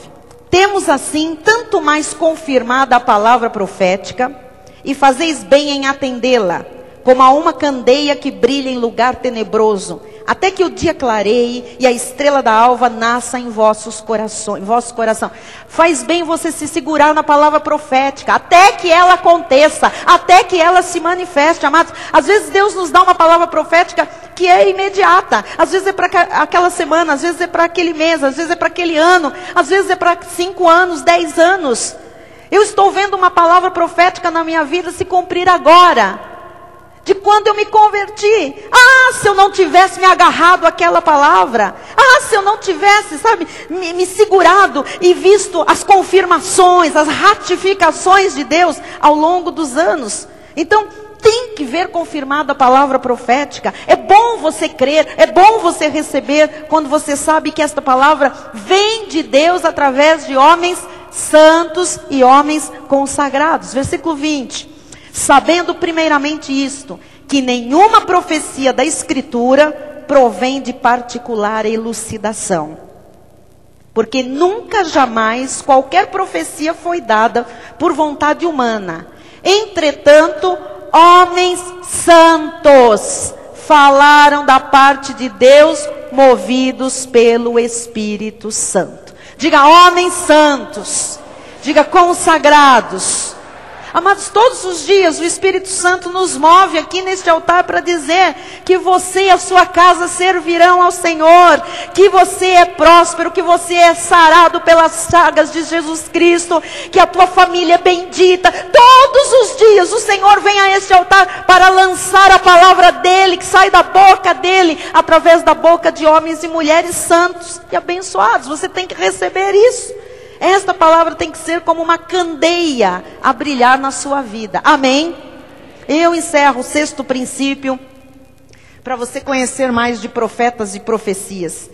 Temos assim tanto mais confirmada a palavra profética, e fazeis bem em atendê-la, como a uma candeia que brilha em lugar tenebroso, até que o dia clareie e a estrela da alva nasça em vossos corações, em vosso coração. Faz bem você se segurar na palavra profética, até que ela aconteça, até que ela se manifeste, amados. Às vezes Deus nos dá uma palavra profética que é imediata. Às vezes é para aquela semana, às vezes é para aquele mês, às vezes é para aquele ano, às vezes é para 5 anos, 10 anos. Eu estou vendo uma palavra profética na minha vida se cumprir agora. De quando eu me converti. Ah, se eu não tivesse me agarrado àquela palavra. Ah, se eu não tivesse, sabe, me segurado e visto as confirmações, as ratificações de Deus ao longo dos anos. Então, tem que ver confirmada a palavra profética. É bom você crer, é bom você receber, quando você sabe que esta palavra vem de Deus através de homens santos e homens consagrados. Versículo 20. Sabendo primeiramente isto, que nenhuma profecia da Escritura provém de particular elucidação. Porque nunca jamais qualquer profecia foi dada por vontade humana. Entretanto, homens santos falaram da parte de Deus, movidos pelo Espírito Santo. Diga homens santos, diga consagrados. Amados, todos os dias o Espírito Santo nos move aqui neste altar para dizer que você e a sua casa servirão ao Senhor, que você é próspero, que você é sarado pelas chagas de Jesus Cristo, que a tua família é bendita. Todos os dias o Senhor vem a este altar para lançar a palavra dEle, que sai da boca dEle, através da boca de homens e mulheres santos e abençoados. Você tem que receber isso. Esta palavra tem que ser como uma candeia a brilhar na sua vida. Amém? Eu encerro o 6º princípio, para você conhecer mais de profetas e profecias.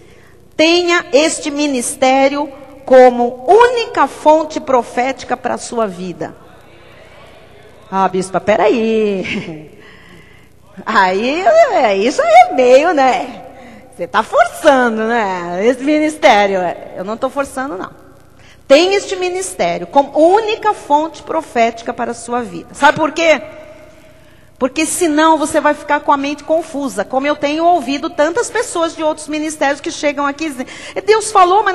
Tenha este ministério como única fonte profética para a sua vida. Ah, bispa, peraí. Aí, isso aí é meio, né? Você está forçando, né? Esse ministério. Eu não estou forçando, não. Tem este ministério como única fonte profética para a sua vida. Sabe por quê? Porque senão você vai ficar com a mente confusa. Como eu tenho ouvido tantas pessoas de outros ministérios que chegam aqui e dizem, Deus falou, mas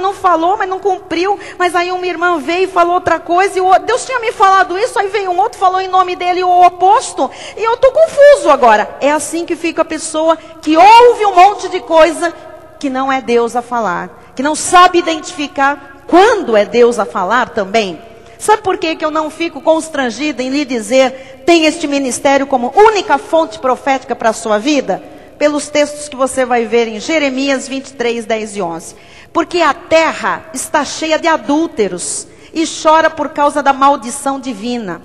não cumpriu. Mas aí uma irmã veio e falou outra coisa. E Deus tinha me falado isso, aí veio um outro, falou em nome dele o oposto. E eu estou confuso agora. É assim que fica a pessoa que ouve um monte de coisa que não é Deus a falar. Que não sabe identificar quando é Deus a falar também. Sabe por que eu não fico constrangida em lhe dizer, tem este ministério como única fonte profética para a sua vida? Pelos textos que você vai ver em Jeremias 23, 10 e 11. Porque a terra está cheia de adúlteros e chora por causa da maldição divina.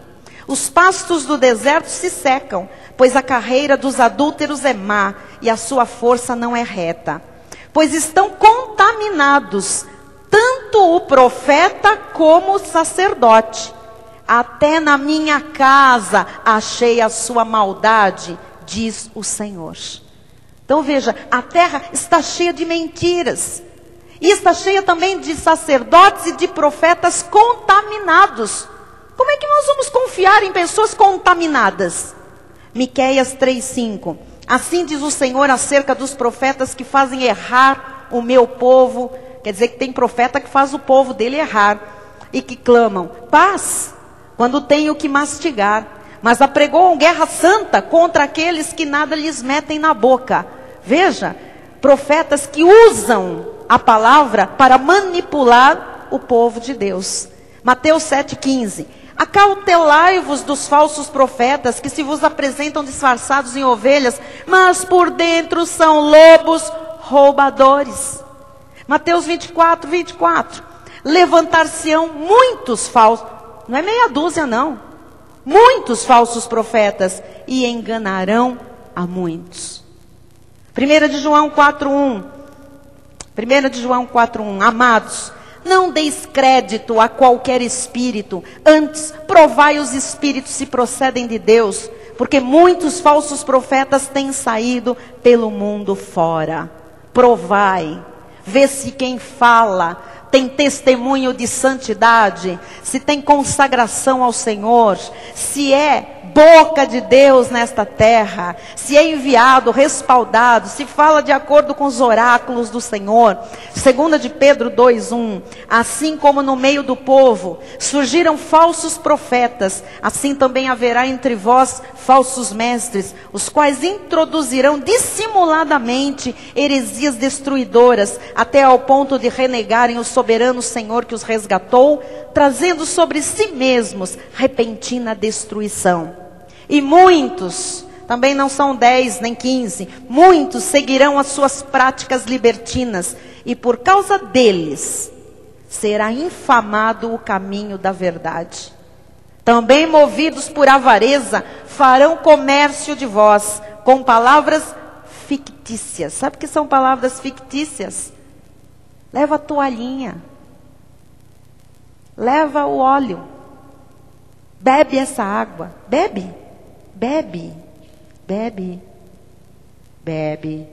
Os pastos do deserto se secam, pois a carreira dos adúlteros é má e a sua força não é reta. Pois estão contaminados tanto o profeta como o sacerdote. Até na minha casa achei a sua maldade, diz o Senhor. Então veja, a terra está cheia de mentiras. E está cheia também de sacerdotes e de profetas contaminados. Como é que nós vamos confiar em pessoas contaminadas? Miqueias 3:5. Assim diz o Senhor acerca dos profetas que fazem errar o meu povo. Quer dizer que tem profeta que faz o povo dele errar. E que clamam paz quando tem o que mastigar. Mas apregoam guerra santa contra aqueles que nada lhes metem na boca. Veja, profetas que usam a palavra para manipular o povo de Deus. Mateus 7,15. Acautelai-vos dos falsos profetas que se vos apresentam disfarçados em ovelhas, mas por dentro são lobos roubadores. Mateus 24:24. Levantar-se-ão muitos falsos, não é meia dúzia não, muitos falsos profetas e enganarão a muitos. 1 de João 4:1. 1 de João 4:1. Amados, não deis crédito a qualquer espírito, antes provai os espíritos se procedem de Deus, porque muitos falsos profetas têm saído pelo mundo fora. Provai, vê se quem fala tem testemunho de santidade, se tem consagração ao Senhor, se é boca de Deus nesta terra, se é enviado, respaldado, se fala de acordo com os oráculos do Senhor. 2 de Pedro 2:1. Assim como no meio do povo surgiram falsos profetas, assim também haverá entre vós falsos mestres, os quais introduzirão dissimuladamente heresias destruidoras, até ao ponto de renegarem o soberano Senhor que os resgatou, trazendo sobre si mesmos repentina destruição. E muitos, também não são 10 nem 15, muitos seguirão as suas práticas libertinas, e por causa deles será infamado o caminho da verdade. Também movidos por avareza, farão comércio de vós, com palavras fictícias. Sabe o que são palavras fictícias? Leva a toalhinha, leva o óleo, bebe essa água, bebe, bebe, bebe, bebe.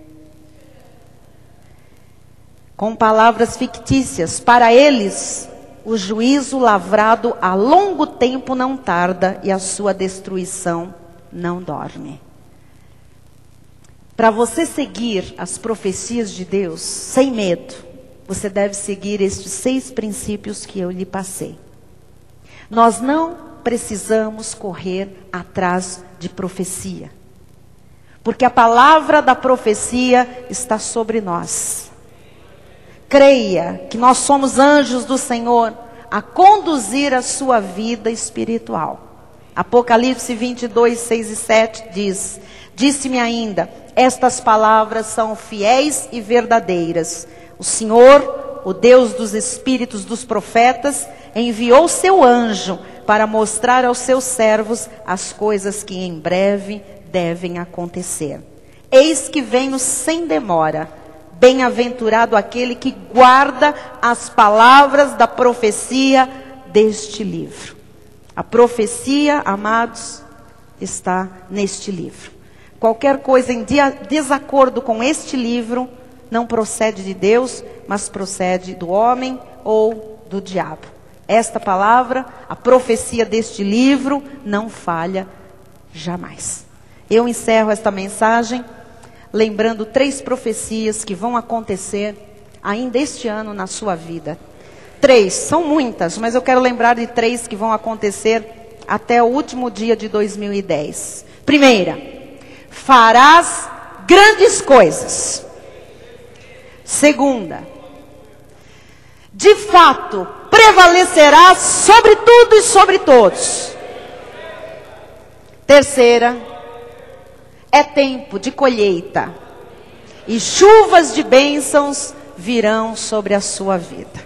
Com palavras fictícias, para eles, o juízo lavrado a longo tempo não tarda e a sua destruição não dorme. Para você seguir as profecias de Deus sem medo, você deve seguir estes 6 princípios que eu lhe passei. Nós não precisamos correr atrás de profecia, porque a palavra da profecia está sobre nós. Creia que nós somos anjos do Senhor a conduzir a sua vida espiritual. Apocalipse 22, 6 e 7 diz: disse-me ainda, estas palavras são fiéis e verdadeiras. O Senhor, o Deus dos espíritos dos profetas, enviou seu anjo para mostrar aos seus servos as coisas que em breve devem acontecer. Eis que venho sem demora. Bem-aventurado aquele que guarda as palavras da profecia deste livro. A profecia, amados, está neste livro. Qualquer coisa em desacordo com este livro não procede de Deus, mas procede do homem ou do diabo. Esta palavra, a profecia deste livro, não falha jamais. Eu encerro esta mensagem lembrando 3 profecias que vão acontecer ainda este ano na sua vida. 3, são muitas, mas eu quero lembrar de 3 que vão acontecer até o último dia de 2010. Primeira, farás grandes coisas. Segunda, de fato, prevalecerás sobre tudo e sobre todos. Terceira, é tempo de colheita e chuvas de bênçãos virão sobre a sua vida.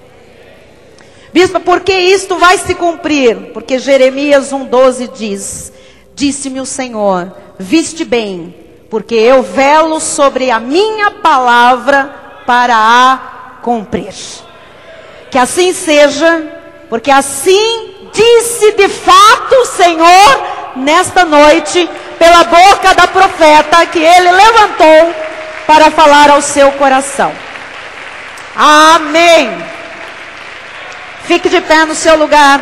Bispo, por que isto vai se cumprir? Porque Jeremias 1,12 diz: disse-me o Senhor, viste bem, porque eu velo sobre a minha palavra para a cumprir. Que assim seja, porque assim disse de fato o Senhor nesta noite, pela boca da profeta que ele levantou para falar ao seu coração. Amém. Fique de pé no seu lugar,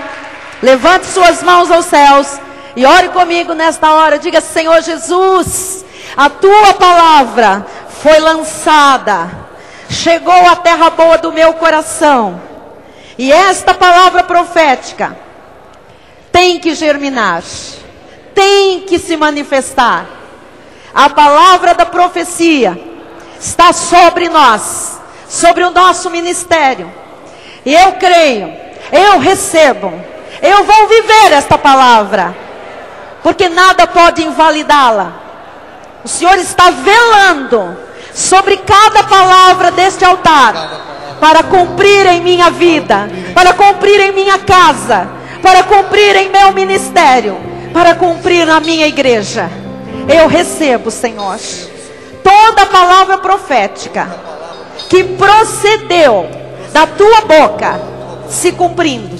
levante suas mãos aos céus e ore comigo nesta hora. Diga: Senhor Jesus, a tua palavra foi lançada, chegou à terra boa do meu coração, e esta palavra profética tem que germinar, tem que se manifestar. A palavra da profecia está sobre nós, sobre o nosso ministério. E eu creio, eu recebo, eu vou viver esta palavra, porque nada pode invalidá-la. O Senhor está velando sobre cada palavra deste altar, para cumprir em minha vida, para cumprir em minha casa, para cumprir em meu ministério, para cumprir na minha igreja. Eu recebo, Senhor, toda palavra profética que procedeu da tua boca, se cumprindo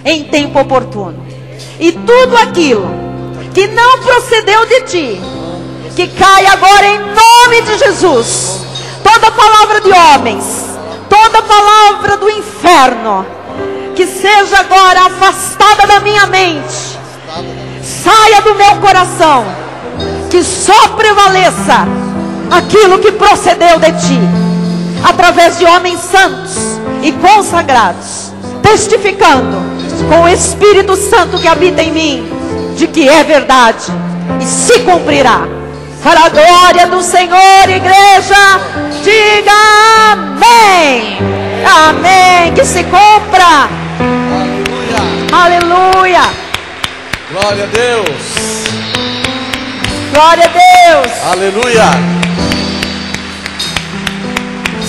em tempo oportuno. E tudo aquilo que não procedeu de ti, que caia agora em nome de Jesus. Toda palavra de homens, toda palavra do inferno, que seja agora afastada da minha mente, saia do meu coração, que só prevaleça aquilo que procedeu de ti, através de homens santos e consagrados, testificando com o Espírito Santo que habita em mim, de que é verdade e se cumprirá. Para a glória do Senhor, igreja, diga amém. Amém, que se cumpra. Aleluia. Aleluia. Glória a Deus. Glória a Deus. Aleluia.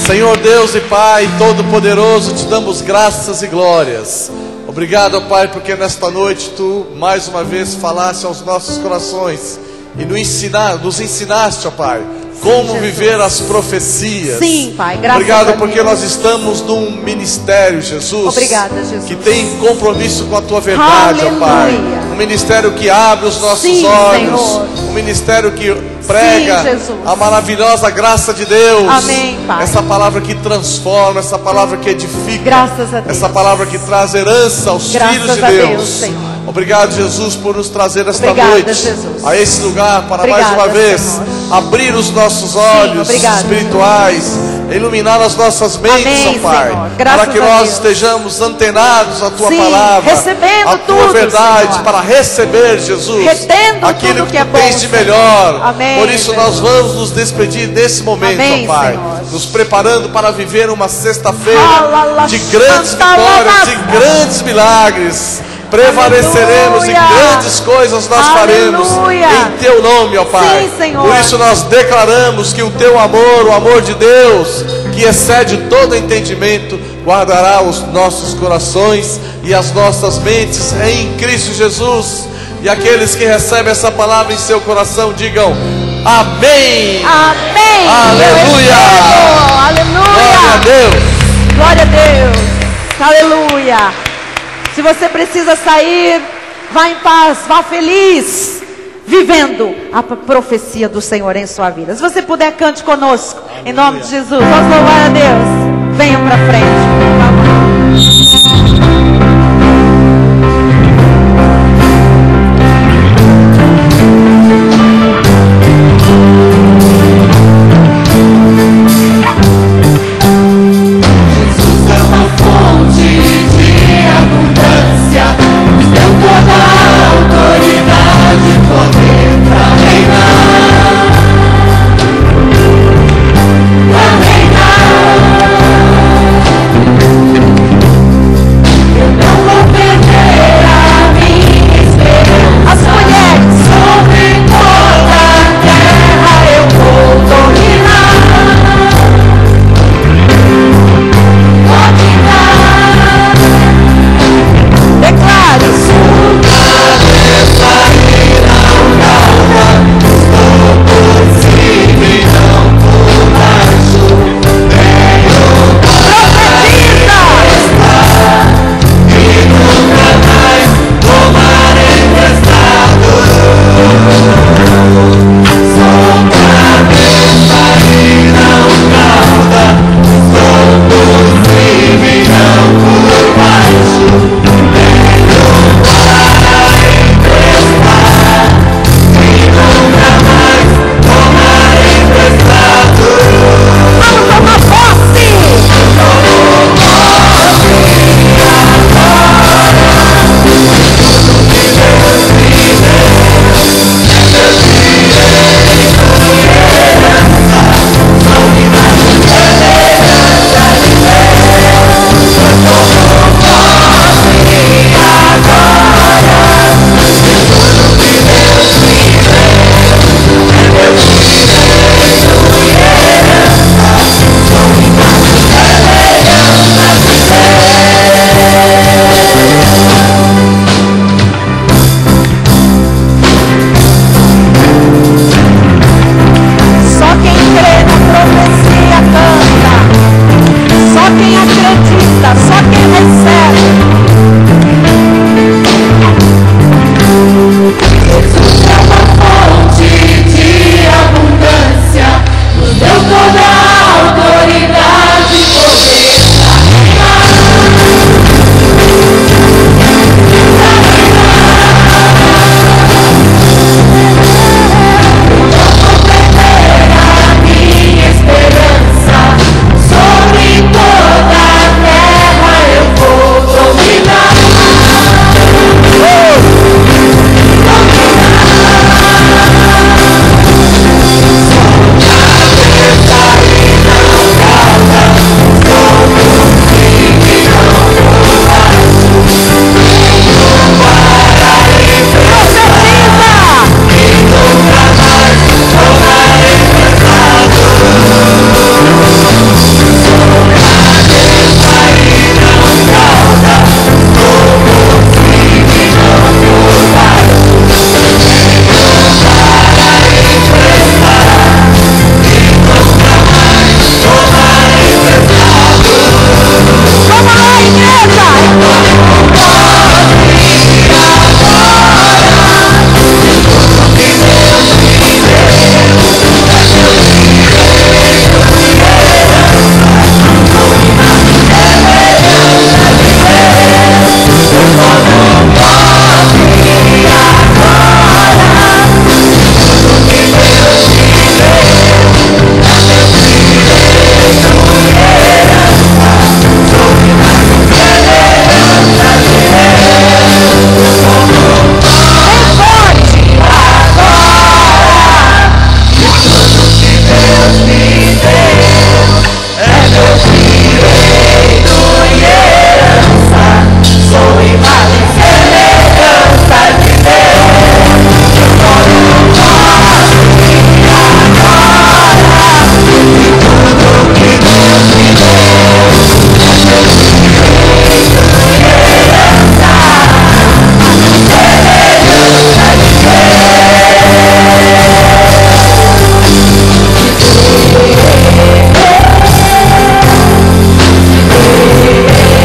Senhor Deus e Pai Todo-Poderoso, te damos graças e glórias. Obrigado, Pai, porque nesta noite Tu mais uma vez falaste aos nossos corações e nos ensinaste, ó Pai, como viver as profecias. Sim, Pai, graças Obrigado a Deus. porque nós estamos num ministério, Jesus, Obrigada, Jesus, que tem compromisso com a Tua verdade, ó Pai. Aleluia. Um ministério que abre os nossos Sim, olhos, Senhor. um ministério que prega Jesus. a maravilhosa graça de Deus. Amém, Pai. Essa palavra que transforma, essa palavra que edifica, Graças a Deus. essa palavra que traz herança aos Graças filhos de a Deus. Deus, Senhor. Obrigado, Jesus, por nos trazer esta Obrigada, noite Jesus. a esse lugar para Obrigada, mais uma vez Senhor. abrir os nossos olhos obrigada, espirituais, iluminar as nossas mentes, Amém, ó Pai, Senhor. Graças para que a nós Deus. estejamos antenados à Tua Sim, palavra, recebendo a Tua tudo, verdade, Senhor. para receber, Jesus, Retendo aquilo tudo que que é Tu bom, tens de Senhor. melhor. Amém, Por isso Senhor. nós vamos nos despedir nesse momento, Amém, ó Pai, Senhor. nos preparando para viver uma sexta-feira Alala, de grandes Santa vitórias, de Lala. grandes milagres. Prevaleceremos e Aleluia. grandes coisas nós faremos Aleluia. em Teu nome, ó Pai. Sim, Senhor. Por isso nós declaramos que o Teu amor, o amor de Deus, que excede todo entendimento, guardará os nossos corações e as nossas mentes em Cristo Jesus. E aqueles que recebem essa palavra em seu coração, digam amém. Amém. Aleluia. Aleluia. Glória a Deus. Glória a Deus. Aleluia. Se você precisa sair, vá em paz, vá feliz, vivendo a profecia do Senhor em sua vida. Se você puder, cante conosco. Aleluia. Em nome de Jesus. Vamos louvar a Deus. Venham para frente.